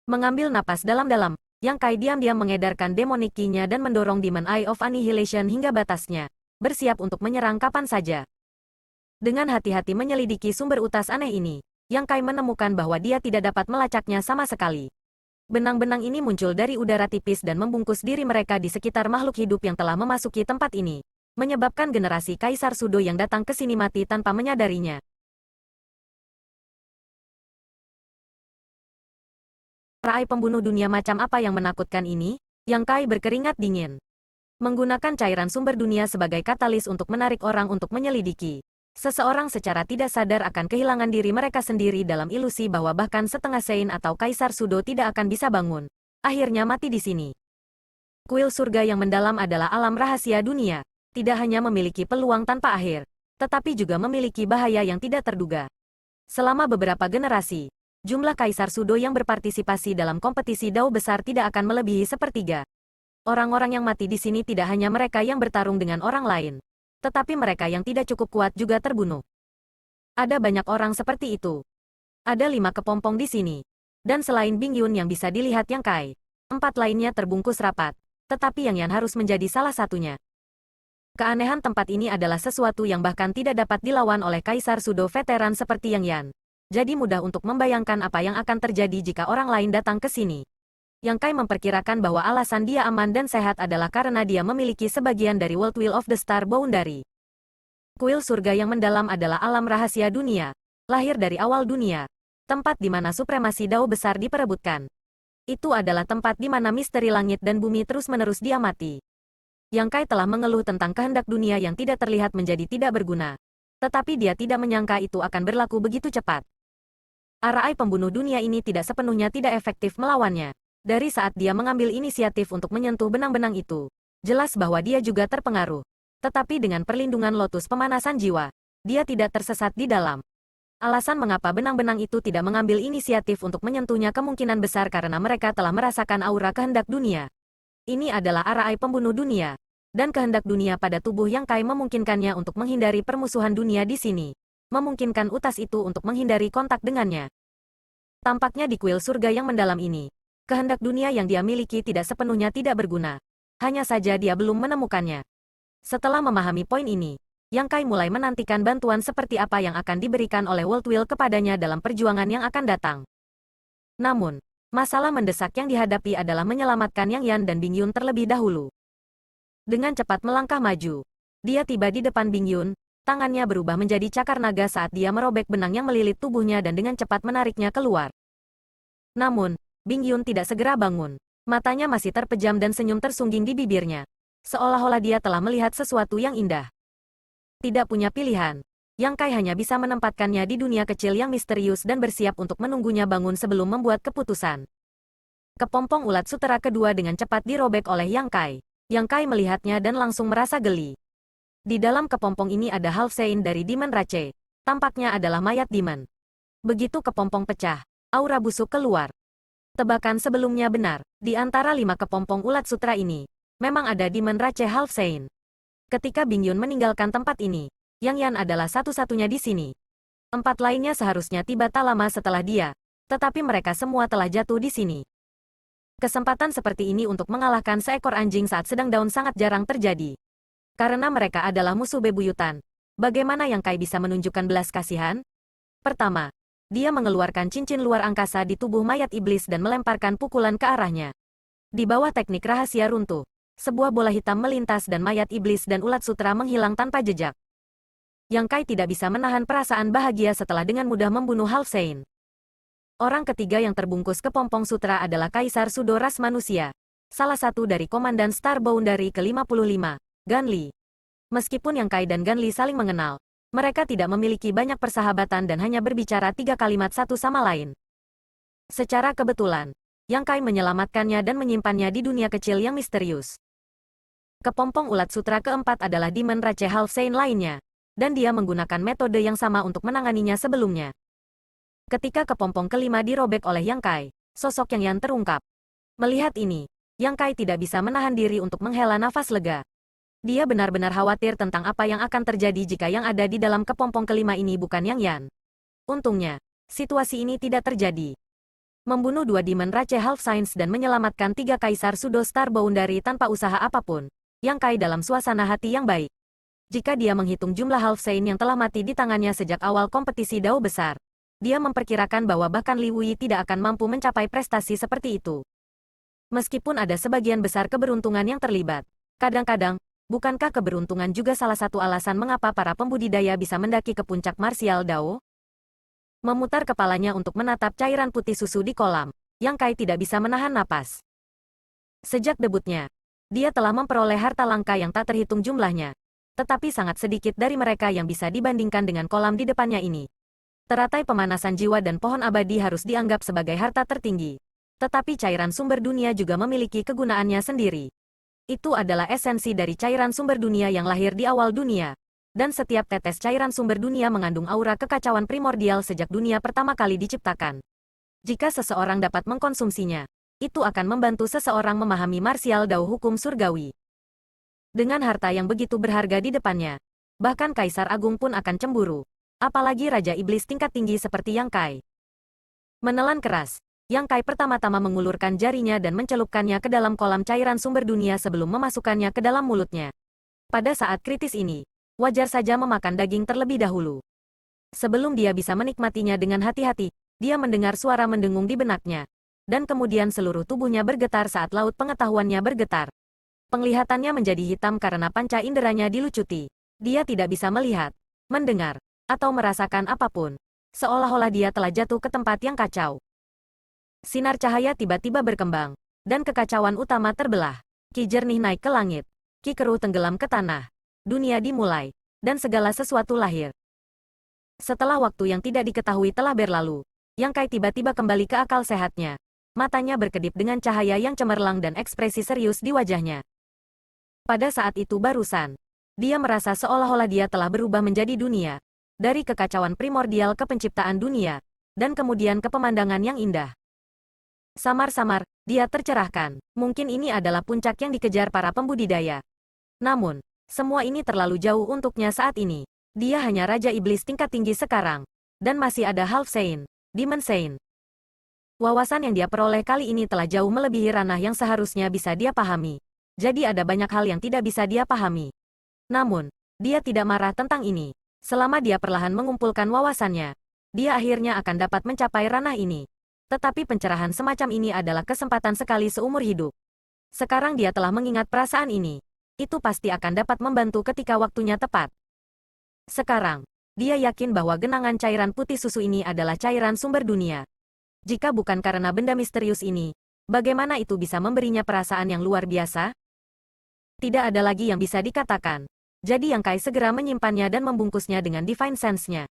Mengambil napas dalam-dalam, Yang Kai diam-diam mengedarkan demonic ki-nya dan mendorong Demon Eye of Annihilation hingga batasnya, bersiap untuk menyerang kapan saja. Dengan hati-hati menyelidiki sumber utas aneh ini, Yang Kai menemukan bahwa dia tidak dapat melacaknya sama sekali. Benang-benang ini muncul dari udara tipis dan membungkus diri mereka di sekitar makhluk hidup yang telah memasuki tempat ini, menyebabkan generasi Kaisar Sudo yang datang ke sini mati tanpa menyadarinya. Rai pembunuh dunia macam apa yang menakutkan ini? Yang Kai berkeringat dingin. Menggunakan cairan sumber dunia sebagai katalis untuk menarik orang untuk menyelidiki. Seseorang secara tidak sadar akan kehilangan diri mereka sendiri dalam ilusi bahwa bahkan setengah Sein atau Kaisar Sudo tidak akan bisa bangun. Akhirnya mati di sini. Kuil surga yang mendalam adalah alam rahasia dunia. Tidak hanya memiliki peluang tanpa akhir, tetapi juga memiliki bahaya yang tidak terduga. Selama beberapa generasi, jumlah Kaisar Sudo yang berpartisipasi dalam kompetisi Dao besar tidak akan melebihi sepertiga. Orang-orang yang mati di sini tidak hanya mereka yang bertarung dengan orang lain, tetapi mereka yang tidak cukup kuat juga terbunuh. Ada banyak orang seperti itu. Ada 5 kepompong di sini. Dan selain Bing Yun yang bisa dilihat Yang Kai, 4 lainnya terbungkus rapat, tetapi Yang Yan harus menjadi salah satunya. Keanehan tempat ini adalah sesuatu yang bahkan tidak dapat dilawan oleh Kaisar Sudo veteran seperti Yang Yan. Jadi mudah untuk membayangkan apa yang akan terjadi jika orang lain datang ke sini. Yang Kai memperkirakan bahwa alasan dia aman dan sehat adalah karena dia memiliki sebagian dari World Wheel of the Star Boundary. Kuil surga yang mendalam adalah alam rahasia dunia, lahir dari awal dunia, tempat di mana supremasi Dao besar diperebutkan. Itu adalah tempat di mana misteri langit dan bumi terus-menerus diamati. Yang Kai telah mengeluh tentang kehendak dunia yang tidak terlihat menjadi tidak berguna. Tetapi dia tidak menyangka itu akan berlaku begitu cepat. Arai pembunuh dunia ini tidak sepenuhnya tidak efektif melawannya. Dari saat dia mengambil inisiatif untuk menyentuh benang-benang itu, jelas bahwa dia juga terpengaruh. Tetapi dengan perlindungan lotus pemanasan jiwa, dia tidak tersesat di dalam. Alasan mengapa benang-benang itu tidak mengambil inisiatif untuk menyentuhnya kemungkinan besar karena mereka telah merasakan aura kehendak dunia. Ini adalah Arai pembunuh dunia, dan kehendak dunia pada tubuh Yang Kai memungkinkannya untuk menghindari permusuhan dunia di sini. Memungkinkan utas itu untuk menghindari kontak dengannya. Tampaknya di kuil surga yang mendalam ini, kehendak dunia yang dia miliki tidak sepenuhnya tidak berguna. Hanya saja dia belum menemukannya. Setelah memahami poin ini, Yang Kai mulai menantikan bantuan seperti apa yang akan diberikan oleh World Wheel kepadanya dalam perjuangan yang akan datang. Namun, masalah mendesak yang dihadapi adalah menyelamatkan Yang Yan dan Bing Yun terlebih dahulu. Dengan cepat melangkah maju, dia tiba di depan Bing Yun, tangannya berubah menjadi cakar naga saat dia merobek benang yang melilit tubuhnya dan dengan cepat menariknya keluar. Namun, Bing Yun tidak segera bangun. Matanya masih terpejam dan senyum tersungging di bibirnya. Seolah-olah dia telah melihat sesuatu yang indah. Tidak punya pilihan. Yang Kai hanya bisa menempatkannya di dunia kecil yang misterius dan bersiap untuk menunggunya bangun sebelum membuat keputusan. Kepompong ulat sutera kedua dengan cepat dirobek oleh Yang Kai. Yang Kai melihatnya dan langsung merasa geli. Di dalam kepompong ini ada half Sein dari Demon Rache. Tampaknya adalah mayat Demon. Begitu kepompong pecah, aura busuk keluar. Tebakan sebelumnya benar, di antara 5 kepompong ulat sutra ini, memang ada Demon Rache Half Sein. Ketika Bing Yun meninggalkan tempat ini, Yang Yan adalah satu-satunya di sini. 4 lainnya seharusnya tiba tak lama setelah dia, tetapi mereka semua telah jatuh di sini. Kesempatan seperti ini untuk mengalahkan seekor anjing saat sedang down sangat jarang terjadi. Karena mereka adalah musuh bebuyutan, bagaimana Yang Kai bisa menunjukkan belas kasihan? Pertama, dia mengeluarkan cincin luar angkasa di tubuh mayat iblis dan melemparkan pukulan ke arahnya. Di bawah teknik rahasia runtuh, sebuah bola hitam melintas dan mayat iblis dan ulat sutra menghilang tanpa jejak. Yang Kai tidak bisa menahan perasaan bahagia setelah dengan mudah membunuh Half Sein. Orang ketiga yang terbungkus kepompong sutra adalah Kaisar Sudo ras manusia, salah satu dari Komandan Star Boundary ke-55, Gan Li. Meskipun Yang Kai dan Gan Li saling mengenal, mereka tidak memiliki banyak persahabatan dan hanya berbicara 3 kalimat satu sama lain. Secara kebetulan, Yang Kai menyelamatkannya dan menyimpannya di dunia kecil yang misterius. Kepompong ulat sutra keempat adalah Demon Rache Half Sein lainnya, dan dia menggunakan metode yang sama untuk menanganinya sebelumnya. Ketika kepompong kelima dirobek oleh Yang Kai, sosok Yang Yan terungkap. Melihat ini, Yang Kai tidak bisa menahan diri untuk menghela nafas lega. Dia benar-benar khawatir tentang apa yang akan terjadi jika yang ada di dalam kepompong kelima ini bukan Yang Yan. Untungnya, situasi ini tidak terjadi. Membunuh 2 Demon Rache Half Sains dan menyelamatkan 3 Kaisar Sudo Star Boundary tanpa usaha apapun. Yang Kai dalam suasana hati yang baik. Jika dia menghitung jumlah Half Saint yang telah mati di tangannya sejak awal kompetisi Dao besar, dia memperkirakan bahwa bahkan Li Wui tidak akan mampu mencapai prestasi seperti itu. Meskipun ada sebagian besar keberuntungan yang terlibat, kadang-kadang, bukankah keberuntungan juga salah satu alasan mengapa para pembudidaya bisa mendaki ke puncak marsial Dao? Memutar kepalanya untuk menatap cairan putih susu di kolam, Yang Kai tidak bisa menahan napas. Sejak debutnya, dia telah memperoleh harta langka yang tak terhitung jumlahnya. Tetapi sangat sedikit dari mereka yang bisa dibandingkan dengan kolam di depannya ini. Teratai pemanasan jiwa dan pohon abadi harus dianggap sebagai harta tertinggi. Tetapi cairan sumber dunia juga memiliki kegunaannya sendiri. Itu adalah esensi dari cairan sumber dunia yang lahir di awal dunia. Dan setiap tetes cairan sumber dunia mengandung aura kekacauan primordial sejak dunia pertama kali diciptakan. Jika seseorang dapat mengkonsumsinya, itu akan membantu seseorang memahami marsial Dao hukum surgawi. Dengan harta yang begitu berharga di depannya, bahkan Kaisar Agung pun akan cemburu. Apalagi Raja Iblis tingkat tinggi seperti Yang Kai. Menelan keras, Yang Kai pertama-tama mengulurkan jarinya dan mencelupkannya ke dalam kolam cairan sumber dunia sebelum memasukkannya ke dalam mulutnya. Pada saat kritis ini, wajar saja memakan daging terlebih dahulu. Sebelum dia bisa menikmatinya dengan hati-hati, dia mendengar suara mendengung di benaknya. Dan kemudian seluruh tubuhnya bergetar saat laut pengetahuannya bergetar. Penglihatannya menjadi hitam karena panca inderanya dilucuti. Dia tidak bisa melihat, mendengar, atau merasakan apapun. Seolah-olah dia telah jatuh ke tempat yang kacau. Sinar cahaya tiba-tiba berkembang, dan kekacauan utama terbelah. Ki jernih naik ke langit. Ki keruh tenggelam ke tanah. Dunia dimulai, dan segala sesuatu lahir. Setelah waktu yang tidak diketahui telah berlalu, Yang Kai tiba-tiba kembali ke akal sehatnya. Matanya berkedip dengan cahaya yang cemerlang dan ekspresi serius di wajahnya. Pada saat itu barusan, dia merasa seolah-olah dia telah berubah menjadi dunia. Dari kekacauan primordial ke penciptaan dunia, dan kemudian ke pemandangan yang indah. Samar-samar, dia tercerahkan. Mungkin ini adalah puncak yang dikejar para pembudidaya. Namun, semua ini terlalu jauh untuknya saat ini. Dia hanya Raja Iblis tingkat tinggi sekarang. Dan masih ada Half Saint, Demon Saint. Wawasan yang dia peroleh kali ini telah jauh melebihi ranah yang seharusnya bisa dia pahami. Jadi ada banyak hal yang tidak bisa dia pahami. Namun, dia tidak marah tentang ini. Selama dia perlahan mengumpulkan wawasannya, dia akhirnya akan dapat mencapai ranah ini. Tetapi pencerahan semacam ini adalah kesempatan sekali seumur hidup. Sekarang dia telah mengingat perasaan ini. Itu pasti akan dapat membantu ketika waktunya tepat. Sekarang, dia yakin bahwa genangan cairan putih susu ini adalah cairan sumber dunia. Jika bukan karena benda misterius ini, bagaimana itu bisa memberinya perasaan yang luar biasa? Tidak ada lagi yang bisa dikatakan. Jadi Yang Kai segera menyimpannya dan membungkusnya dengan Divine Sense-nya.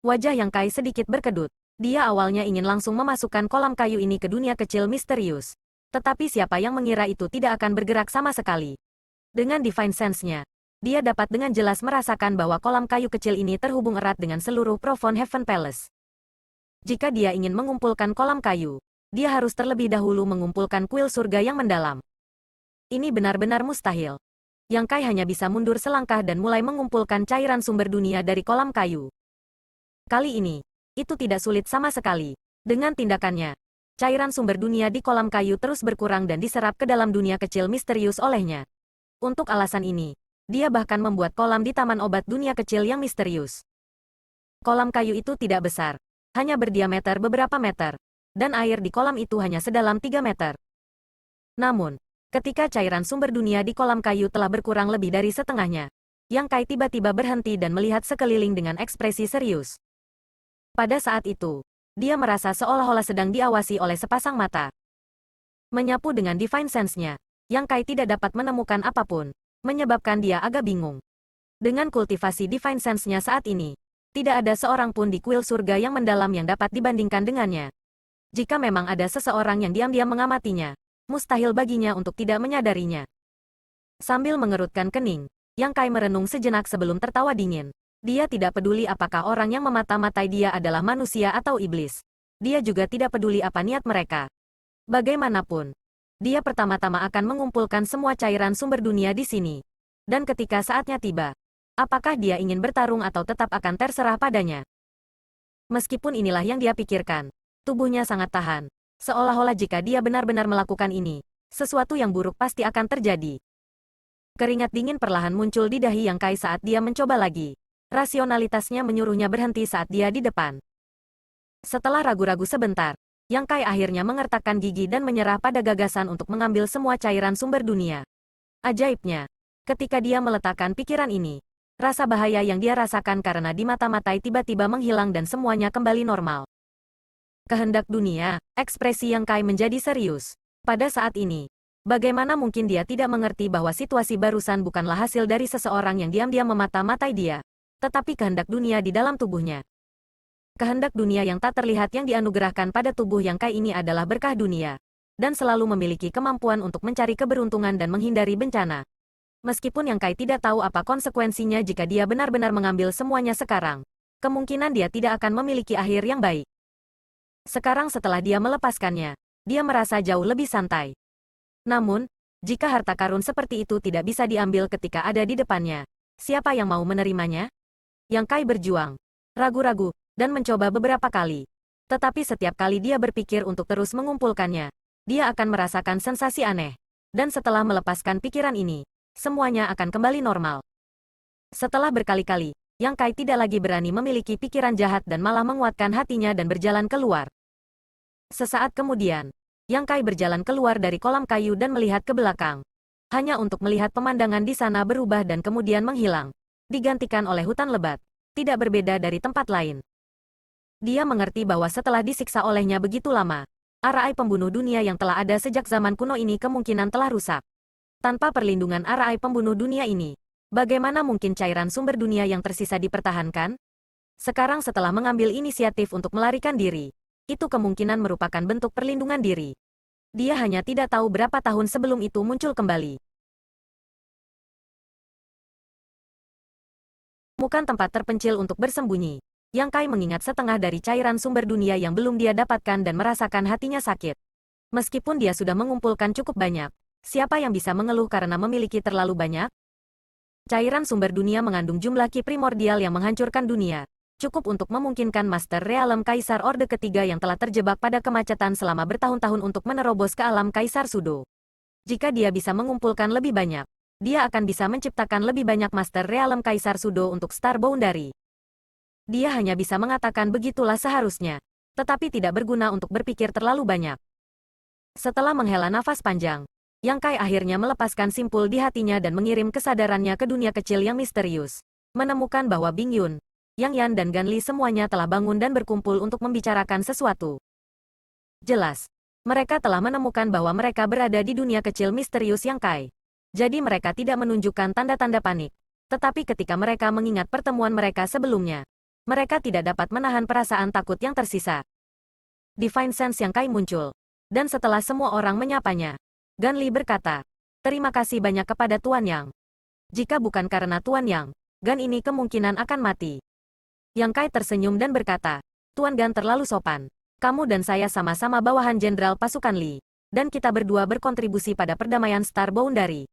Wajah Yang Kai sedikit berkedut. Dia awalnya ingin langsung memasukkan kolam kayu ini ke dunia kecil misterius. Tetapi siapa yang mengira itu tidak akan bergerak sama sekali. Dengan Divine Sense-nya, dia dapat dengan jelas merasakan bahwa kolam kayu kecil ini terhubung erat dengan seluruh Profound Heaven Palace. Jika dia ingin mengumpulkan kolam kayu, dia harus terlebih dahulu mengumpulkan kuil surga yang mendalam. Ini benar-benar mustahil. Yang Kai hanya bisa mundur selangkah dan mulai mengumpulkan cairan sumber dunia dari kolam kayu. Kali ini, itu tidak sulit sama sekali. Dengan tindakannya, cairan sumber dunia di kolam kayu terus berkurang dan diserap ke dalam dunia kecil misterius olehnya. Untuk alasan ini, dia bahkan membuat kolam di taman obat dunia kecil yang misterius. Kolam kayu itu tidak besar, hanya berdiameter beberapa meter, dan air di kolam itu hanya sedalam 3 meter. Namun, ketika cairan sumber dunia di kolam kayu telah berkurang lebih dari setengahnya, Yang Kai tiba-tiba berhenti dan melihat sekeliling dengan ekspresi serius. Pada saat itu, dia merasa seolah-olah sedang diawasi oleh sepasang mata. Menyapu dengan Divine Sense-nya, Yang Kai tidak dapat menemukan apapun, menyebabkan dia agak bingung. Dengan kultivasi Divine Sense-nya saat ini, tidak ada seorang pun di kuil surga yang mendalam yang dapat dibandingkan dengannya. Jika memang ada seseorang yang diam-diam mengamatinya, mustahil baginya untuk tidak menyadarinya. Sambil mengerutkan kening, Yang Kai merenung sejenak sebelum tertawa dingin. Dia tidak peduli apakah orang yang memata-matai dia adalah manusia atau iblis. Dia juga tidak peduli apa niat mereka. Bagaimanapun, dia pertama-tama akan mengumpulkan semua cairan sumber dunia di sini. Dan ketika saatnya tiba, apakah dia ingin bertarung atau tetap akan terserah padanya? Meskipun inilah yang dia pikirkan, tubuhnya sangat tahan. Seolah-olah jika dia benar-benar melakukan ini, sesuatu yang buruk pasti akan terjadi. Keringat dingin perlahan muncul di dahi Yang Kai saat dia mencoba lagi. Rasionalitasnya menyuruhnya berhenti saat dia di depan. Setelah ragu-ragu sebentar, Yang Kai akhirnya mengertakkan gigi dan menyerah pada gagasan untuk mengambil semua cairan sumber dunia. Ajaibnya, ketika dia meletakkan pikiran ini, rasa bahaya yang dia rasakan karena di mata-matai tiba-tiba menghilang dan semuanya kembali normal. Kehendak dunia, ekspresi Yang Kai menjadi serius. Pada saat ini, bagaimana mungkin dia tidak mengerti bahwa situasi barusan bukanlah hasil dari seseorang yang diam-diam memata-matai dia, tetapi kehendak dunia di dalam tubuhnya. Kehendak dunia yang tak terlihat yang dianugerahkan pada tubuh Yang Kai ini adalah berkah dunia, dan selalu memiliki kemampuan untuk mencari keberuntungan dan menghindari bencana. Meskipun Yang Kai tidak tahu apa konsekuensinya jika dia benar-benar mengambil semuanya sekarang, kemungkinan dia tidak akan memiliki akhir yang baik. Sekarang setelah dia melepaskannya, dia merasa jauh lebih santai. Namun, jika harta karun seperti itu tidak bisa diambil ketika ada di depannya, siapa yang mau menerimanya? Yang Kai berjuang, ragu-ragu, dan mencoba beberapa kali. Tetapi setiap kali dia berpikir untuk terus mengumpulkannya, dia akan merasakan sensasi aneh. Dan setelah melepaskan pikiran ini, semuanya akan kembali normal. Setelah berkali-kali, Yang Kai tidak lagi berani memiliki pikiran jahat dan malah menguatkan hatinya dan berjalan keluar. Sesaat kemudian, Yang Kai berjalan keluar dari kolam kayu dan melihat ke belakang. Hanya untuk melihat pemandangan di sana berubah dan kemudian menghilang, digantikan oleh hutan lebat, tidak berbeda dari tempat lain. Dia mengerti bahwa setelah disiksa olehnya begitu lama, arai pembunuh dunia yang telah ada sejak zaman kuno ini kemungkinan telah rusak. Tanpa perlindungan arai pembunuh dunia ini, bagaimana mungkin cairan sumber dunia yang tersisa dipertahankan? Sekarang setelah mengambil inisiatif untuk melarikan diri, itu kemungkinan merupakan bentuk perlindungan diri. Dia hanya tidak tahu berapa tahun sebelum itu muncul kembali. Bukan tempat terpencil untuk bersembunyi. Yang Kai mengingat setengah dari cairan sumber dunia yang belum dia dapatkan dan merasakan hatinya sakit. Meskipun dia sudah mengumpulkan cukup banyak, siapa yang bisa mengeluh karena memiliki terlalu banyak? Cairan sumber dunia mengandung jumlah ki primordial yang menghancurkan dunia, cukup untuk memungkinkan Master Realem Kaisar Orde Ketiga yang telah terjebak pada kemacetan selama bertahun-tahun untuk menerobos ke alam Kaisar Sudo. Jika dia bisa mengumpulkan lebih banyak, dia akan bisa menciptakan lebih banyak Master Realem Kaisar Sudo untuk Star Boundary. Dia hanya bisa mengatakan begitulah seharusnya, tetapi tidak berguna untuk berpikir terlalu banyak. Setelah menghela nafas panjang, Yang Kai akhirnya melepaskan simpul di hatinya dan mengirim kesadarannya ke dunia kecil yang misterius. Menemukan bahwa Bing Yun, Yang Yan dan Gan Li semuanya telah bangun dan berkumpul untuk membicarakan sesuatu. Jelas, mereka telah menemukan bahwa mereka berada di dunia kecil misterius Yang Kai. Jadi mereka tidak menunjukkan tanda-tanda panik. Tetapi ketika mereka mengingat pertemuan mereka sebelumnya, mereka tidak dapat menahan perasaan takut yang tersisa. Divine Sense Yang Kai muncul. Dan setelah semua orang menyapanya, Gan Li berkata, "Terima kasih banyak kepada Tuan Yang. Jika bukan karena Tuan Yang, Gan ini kemungkinan akan mati." Yang Kai tersenyum dan berkata, "Tuan Gan terlalu sopan. Kamu dan saya sama-sama bawahan Jenderal Pasukan Li. Dan kita berdua berkontribusi pada perdamaian Star Boundary.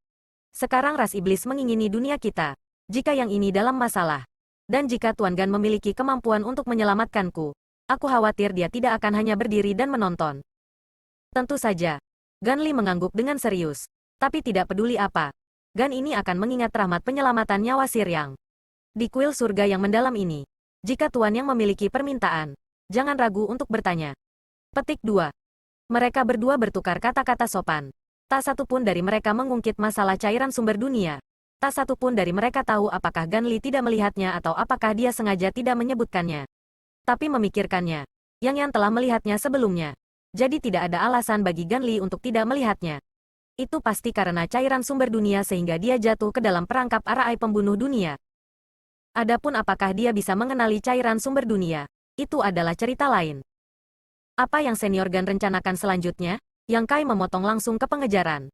Sekarang ras iblis mengingini dunia kita. Jika Yang ini dalam masalah, dan jika Tuan Gan memiliki kemampuan untuk menyelamatkanku, aku khawatir dia tidak akan hanya berdiri dan menonton." Tentu saja. Gan Li mengangguk dengan serius. Tapi tidak peduli apa, Gan ini akan mengingat rahmat penyelamatan nyawa Siryang. Di kuil surga yang mendalam ini, jika Tuan Yang memiliki permintaan, jangan ragu untuk bertanya. Petik 2. Mereka berdua bertukar kata-kata sopan. Tak satu pun dari mereka mengungkit masalah cairan sumber dunia. Tak satu pun dari mereka tahu apakah Gan Li tidak melihatnya atau apakah dia sengaja tidak menyebutkannya. Tapi memikirkannya, Yang Yan telah melihatnya sebelumnya. Jadi tidak ada alasan bagi Gan Li untuk tidak melihatnya. Itu pasti karena cairan sumber dunia sehingga dia jatuh ke dalam perangkap arai pembunuh dunia. Adapun apakah dia bisa mengenali cairan sumber dunia, itu adalah cerita lain. Apa yang Senior Gan rencanakan selanjutnya? Yang Kai memotong langsung ke pengejaran.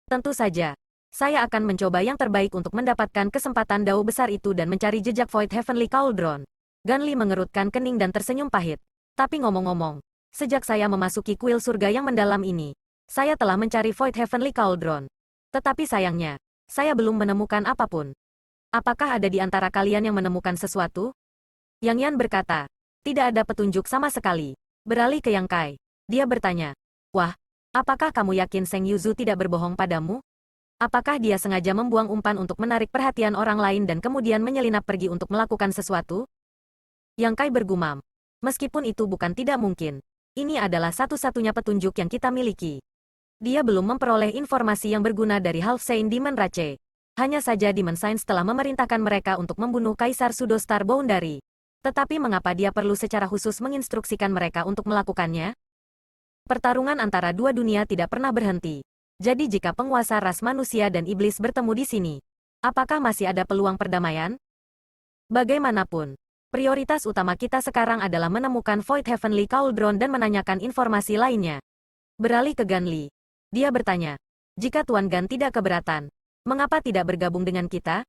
Tentu saja. Saya akan mencoba yang terbaik untuk mendapatkan kesempatan dao besar itu dan mencari jejak Void Heavenly Cauldron. Gan Li mengerutkan kening dan tersenyum pahit. Tapi ngomong-ngomong, sejak saya memasuki kuil surga yang mendalam ini, saya telah mencari Void Heavenly Cauldron. Tetapi sayangnya, saya belum menemukan apapun. Apakah ada di antara kalian yang menemukan sesuatu? Yang Yan berkata, tidak ada petunjuk sama sekali. Beralih ke Yang Kai, dia bertanya, "Wah, apakah kamu yakin Seng Yuzu tidak berbohong padamu?" Apakah dia sengaja membuang umpan untuk menarik perhatian orang lain dan kemudian menyelinap pergi untuk melakukan sesuatu? Yang Kai bergumam. Meskipun itu bukan tidak mungkin. Ini adalah satu-satunya petunjuk yang kita miliki. Dia belum memperoleh informasi yang berguna dari Half Saint Demon Rache. Hanya saja Demon Science telah memerintahkan mereka untuk membunuh Kaisar Pseudo Star Boundary. Tetapi mengapa dia perlu secara khusus menginstruksikan mereka untuk melakukannya? Pertarungan antara dua dunia tidak pernah berhenti. Jadi jika penguasa ras manusia dan iblis bertemu di sini, apakah masih ada peluang perdamaian? Bagaimanapun, prioritas utama kita sekarang adalah menemukan Void Heavenly Cauldron dan menanyakan informasi lainnya. Beralih ke Gan Li. Dia bertanya, jika Tuan Gan tidak keberatan, mengapa tidak bergabung dengan kita?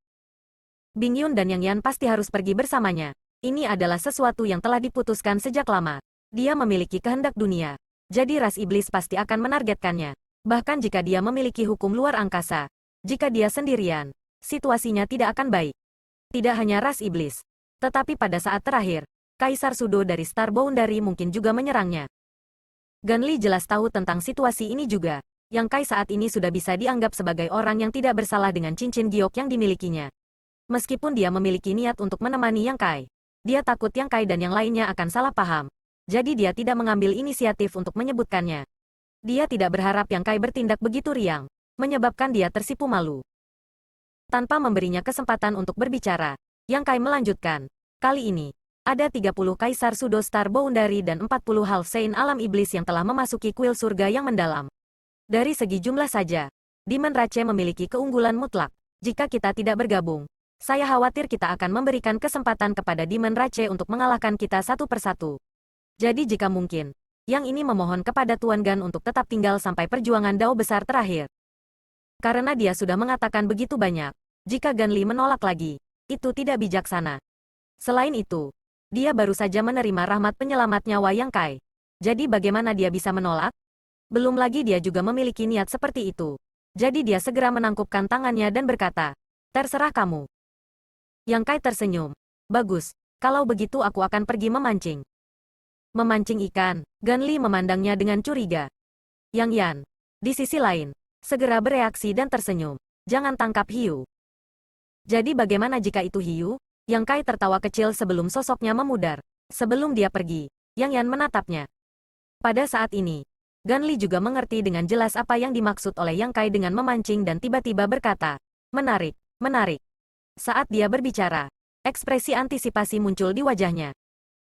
Bing Yun dan Yang Yan pasti harus pergi bersamanya. Ini adalah sesuatu yang telah diputuskan sejak lama. Dia memiliki kehendak dunia. Jadi ras iblis pasti akan menargetkannya. Bahkan jika dia memiliki hukum luar angkasa. Jika dia sendirian, situasinya tidak akan baik. Tidak hanya ras iblis. Tetapi pada saat terakhir, Kaisar Pseudo dari Star Boundary mungkin juga menyerangnya. Gan Li jelas tahu tentang situasi ini juga. Yang Kai saat ini sudah bisa dianggap sebagai orang yang tidak bersalah dengan cincin giok yang dimilikinya. Meskipun dia memiliki niat untuk menemani Yang Kai, dia takut Yang Kai dan yang lainnya akan salah paham. Jadi dia tidak mengambil inisiatif untuk menyebutkannya. Dia tidak berharap Yang Kai bertindak begitu riang, menyebabkan dia tersipu malu. Tanpa memberinya kesempatan untuk berbicara, Yang Kai melanjutkan. Kali ini, ada 30 Kaisar Pseudo Star Boundary dan 40 Half Saint Alam Iblis yang telah memasuki kuil surga yang mendalam. Dari segi jumlah saja, Demon Rache memiliki keunggulan mutlak. Jika kita tidak bergabung, saya khawatir kita akan memberikan kesempatan kepada Demon Rache untuk mengalahkan kita satu persatu. Jadi jika mungkin, yang ini memohon kepada Tuan Gan untuk tetap tinggal sampai perjuangan Dao besar terakhir. Karena dia sudah mengatakan begitu banyak, jika Gan Li menolak lagi, itu tidak bijaksana. Selain itu, dia baru saja menerima rahmat penyelamat nyawa Yang Kai. Jadi bagaimana dia bisa menolak? Belum lagi dia juga memiliki niat seperti itu. Jadi dia segera menangkupkan tangannya dan berkata, terserah kamu. Yang Kai tersenyum. Bagus, kalau begitu aku akan pergi memancing. Memancing ikan, Gan Li memandangnya dengan curiga. Yang Yan, di sisi lain, segera bereaksi dan tersenyum. Jangan tangkap hiu. Jadi bagaimana jika itu hiu? Yang Kai tertawa kecil sebelum sosoknya memudar. Sebelum dia pergi, Yang Yan menatapnya. Pada saat ini, Gan Li juga mengerti dengan jelas apa yang dimaksud oleh Yang Kai dengan memancing dan tiba-tiba berkata, menarik, menarik. Saat dia berbicara, ekspresi antisipasi muncul di wajahnya.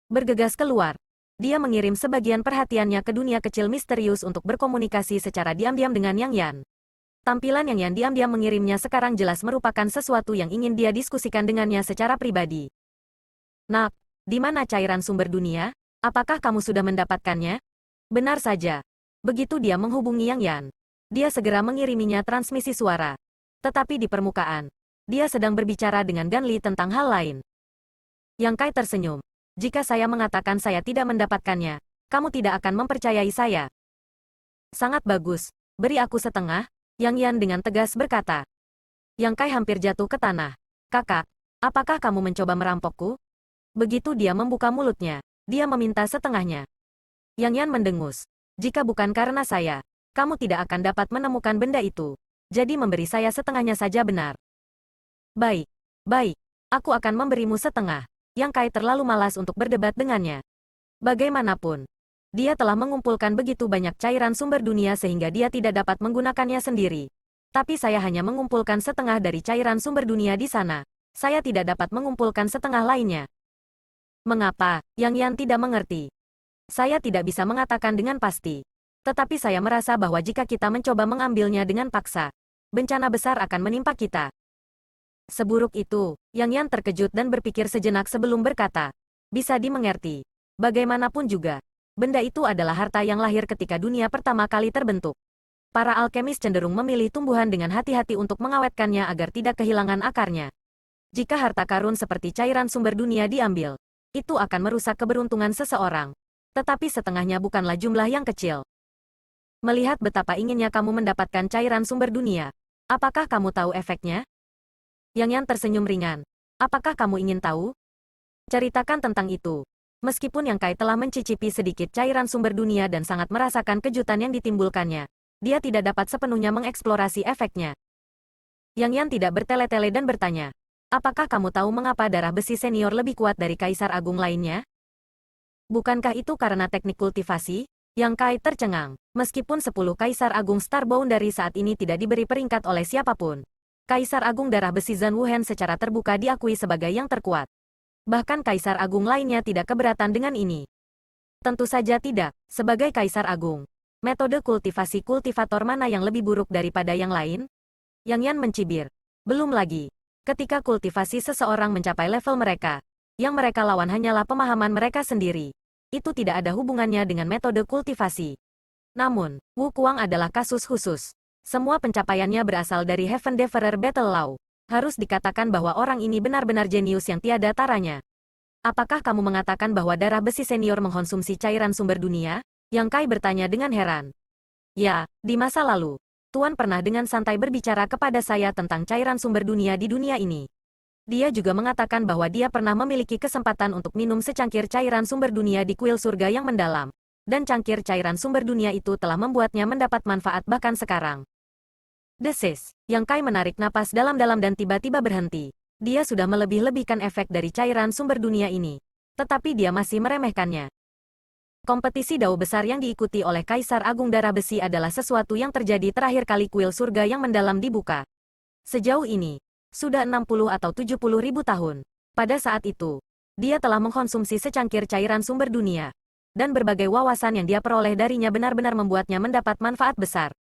Bergegas keluar. Dia mengirim sebagian perhatiannya ke dunia kecil misterius untuk berkomunikasi secara diam-diam dengan Yang Yan. Tampilan Yang Yan diam-diam mengirimnya sekarang jelas merupakan sesuatu yang ingin dia diskusikan dengannya secara pribadi. Nak, di mana cairan sumber dunia? Apakah kamu sudah mendapatkannya? Benar saja. Begitu dia menghubungi Yang Yan, dia segera mengiriminya transmisi suara. Tetapi di permukaan, dia sedang berbicara dengan Gan Li tentang hal lain. Yang Kai tersenyum. Jika saya mengatakan saya tidak mendapatkannya, kamu tidak akan mempercayai saya. Sangat bagus, beri aku setengah, Yang Yan dengan tegas berkata. Yang Kai hampir jatuh ke tanah. Kakak, apakah kamu mencoba merampokku? Begitu dia membuka mulutnya, dia meminta setengahnya. Yang Yan mendengus. Jika bukan karena saya, kamu tidak akan dapat menemukan benda itu. Jadi memberi saya setengahnya saja benar. Baik, baik, aku akan memberimu setengah. Yang Kai terlalu malas untuk berdebat dengannya. Bagaimanapun, dia telah mengumpulkan begitu banyak cairan sumber dunia sehingga dia tidak dapat menggunakannya sendiri. Tapi saya hanya mengumpulkan setengah dari cairan sumber dunia di sana. Saya tidak dapat mengumpulkan setengah lainnya. Mengapa? Yang Yan tidak mengerti. Saya tidak bisa mengatakan dengan pasti. Tetapi saya merasa bahwa jika kita mencoba mengambilnya dengan paksa, bencana besar akan menimpa kita. Seburuk itu, Yang Yan terkejut dan berpikir sejenak sebelum berkata, bisa dimengerti. Bagaimanapun juga, benda itu adalah harta yang lahir ketika dunia pertama kali terbentuk. Para alkemis cenderung memilih tumbuhan dengan hati-hati untuk mengawetkannya agar tidak kehilangan akarnya. Jika harta karun seperti cairan sumber dunia diambil, itu akan merusak keberuntungan seseorang. Tetapi setengahnya bukanlah jumlah yang kecil. Melihat betapa inginnya kamu mendapatkan cairan sumber dunia, apakah kamu tahu efeknya? Yang Yan tersenyum ringan. Apakah kamu ingin tahu? Ceritakan tentang itu. Meskipun Yang Kai telah mencicipi sedikit cairan sumber dunia dan sangat merasakan kejutan yang ditimbulkannya, dia tidak dapat sepenuhnya mengeksplorasi efeknya. Yang Yan tidak bertele-tele dan bertanya, apakah kamu tahu mengapa darah besi senior lebih kuat dari Kaisar Agung lainnya? Bukankah itu karena teknik kultivasi? Yang Kai tercengang. Meskipun 10 Kaisar Agung Starbound dari saat ini tidak diberi peringkat oleh siapapun, Kaisar Agung Darah Besi Zhan Wuhen secara terbuka diakui sebagai yang terkuat. Bahkan Kaisar Agung lainnya tidak keberatan dengan ini. Tentu saja tidak. Sebagai Kaisar Agung, metode kultivasi kultivator mana yang lebih buruk daripada yang lain? Yang Yan mencibir. Belum lagi, ketika kultivasi seseorang mencapai level mereka, yang mereka lawan hanyalah pemahaman mereka sendiri. Itu tidak ada hubungannya dengan metode kultivasi. Namun, Wu Kuang adalah kasus khusus. Semua pencapaiannya berasal dari Heaven Devourer Battle Law. Harus dikatakan bahwa orang ini benar-benar jenius yang tiada taranya. Apakah kamu mengatakan bahwa darah besi senior mengkonsumsi cairan sumber dunia? Yang Kai bertanya dengan heran. Ya, di masa lalu, Tuan pernah dengan santai berbicara kepada saya tentang cairan sumber dunia di dunia ini. Dia juga mengatakan bahwa dia pernah memiliki kesempatan untuk minum secangkir cairan sumber dunia di kuil surga yang mendalam. Dan cangkir cairan sumber dunia itu telah membuatnya mendapat manfaat bahkan sekarang. Desis, Yang Kai menarik napas dalam-dalam dan tiba-tiba berhenti. Dia sudah melebih-lebihkan efek dari cairan sumber dunia ini. Tetapi dia masih meremehkannya. Kompetisi dao besar yang diikuti oleh Kaisar Agung Darah Besi adalah sesuatu yang terjadi terakhir kali kuil surga yang mendalam dibuka. Sejauh ini, sudah 60 atau 70 ribu tahun. Pada saat itu, dia telah mengkonsumsi secangkir cairan sumber dunia. Dan berbagai wawasan yang dia peroleh darinya benar-benar membuatnya mendapat manfaat besar.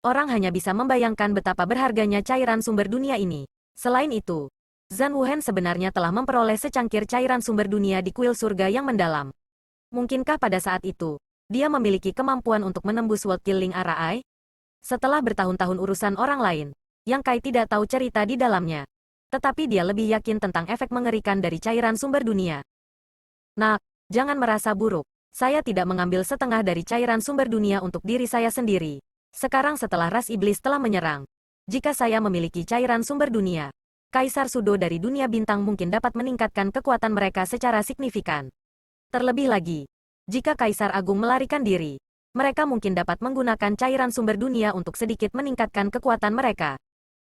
Orang hanya bisa membayangkan betapa berharganya cairan sumber dunia ini. Selain itu, Zhan Wuhen sebenarnya telah memperoleh secangkir cairan sumber dunia di kuil surga yang mendalam. Mungkinkah pada saat itu, dia memiliki kemampuan untuk menembus World Killing Arai? Setelah bertahun-tahun urusan orang lain, Yang Kai tidak tahu cerita di dalamnya. Tetapi dia lebih yakin tentang efek mengerikan dari cairan sumber dunia. Nak, jangan merasa buruk. Saya tidak mengambil setengah dari cairan sumber dunia untuk diri saya sendiri. Sekarang setelah ras iblis telah menyerang. Jika saya memiliki cairan sumber dunia, Kaisar Sudo dari dunia bintang mungkin dapat meningkatkan kekuatan mereka secara signifikan. Terlebih lagi, jika Kaisar Agung melarikan diri, mereka mungkin dapat menggunakan cairan sumber dunia untuk sedikit meningkatkan kekuatan mereka.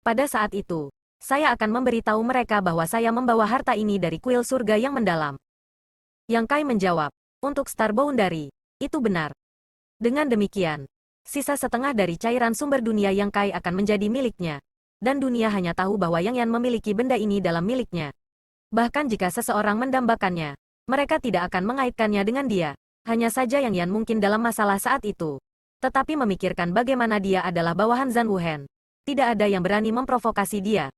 Pada saat itu, saya akan memberitahu mereka bahwa saya membawa harta ini dari kuil surga yang mendalam. Yang Kai menjawab, untuk Star Boundary, itu benar. Dengan demikian, sisa setengah dari cairan sumber dunia Yang Kai akan menjadi miliknya. Dan dunia hanya tahu bahwa Yang Yan memiliki benda ini dalam miliknya. Bahkan jika seseorang mendambakannya, mereka tidak akan mengaitkannya dengan dia. Hanya saja Yang Yan mungkin dalam masalah saat itu. Tetapi memikirkan bagaimana dia adalah bawahan Zhan Wuhen. Tidak ada yang berani memprovokasi dia.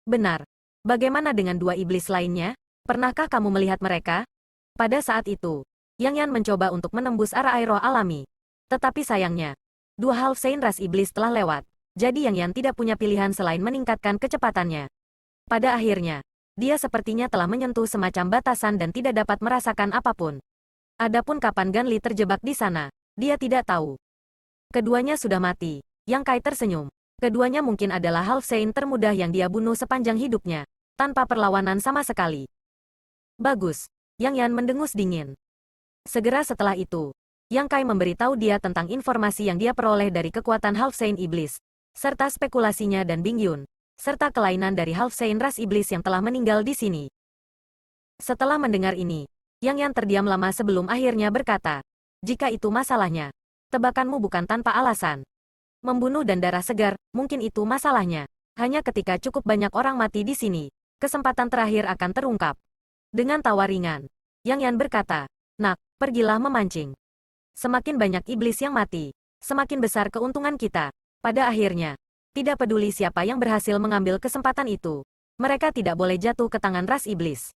Benar. Bagaimana dengan dua iblis lainnya? Pernahkah kamu melihat mereka? Pada saat itu, Yang Yan mencoba untuk menembus arai roh alami. Tetapi sayangnya, dua half saint ras iblis telah lewat. Jadi Yang Yan tidak punya pilihan selain meningkatkan kecepatannya. Pada akhirnya, dia sepertinya telah menyentuh semacam batasan dan tidak dapat merasakan apapun. Adapun kapan Ganli terjebak di sana, dia tidak tahu. Keduanya sudah mati. Yang Kai tersenyum. Keduanya mungkin adalah half saint termudah yang dia bunuh sepanjang hidupnya, tanpa perlawanan sama sekali. Bagus. Yang Yan mendengus dingin. Segera setelah itu, Yang Kai memberitahu dia tentang informasi yang dia peroleh dari kekuatan half saint iblis, serta spekulasinya dan Bing Yun, serta kelainan dari half saint ras iblis yang telah meninggal di sini. Setelah mendengar ini, Yang Yan terdiam lama sebelum akhirnya berkata, jika itu masalahnya, tebakanmu bukan tanpa alasan. Membunuh dan darah segar, mungkin itu masalahnya. Hanya ketika cukup banyak orang mati di sini, kesempatan terakhir akan terungkap. Dengan tawa ringan, Yang Yan berkata, nak, pergilah memancing. Semakin banyak iblis yang mati, semakin besar keuntungan kita. Pada akhirnya, tidak peduli siapa yang berhasil mengambil kesempatan itu, mereka tidak boleh jatuh ke tangan ras iblis.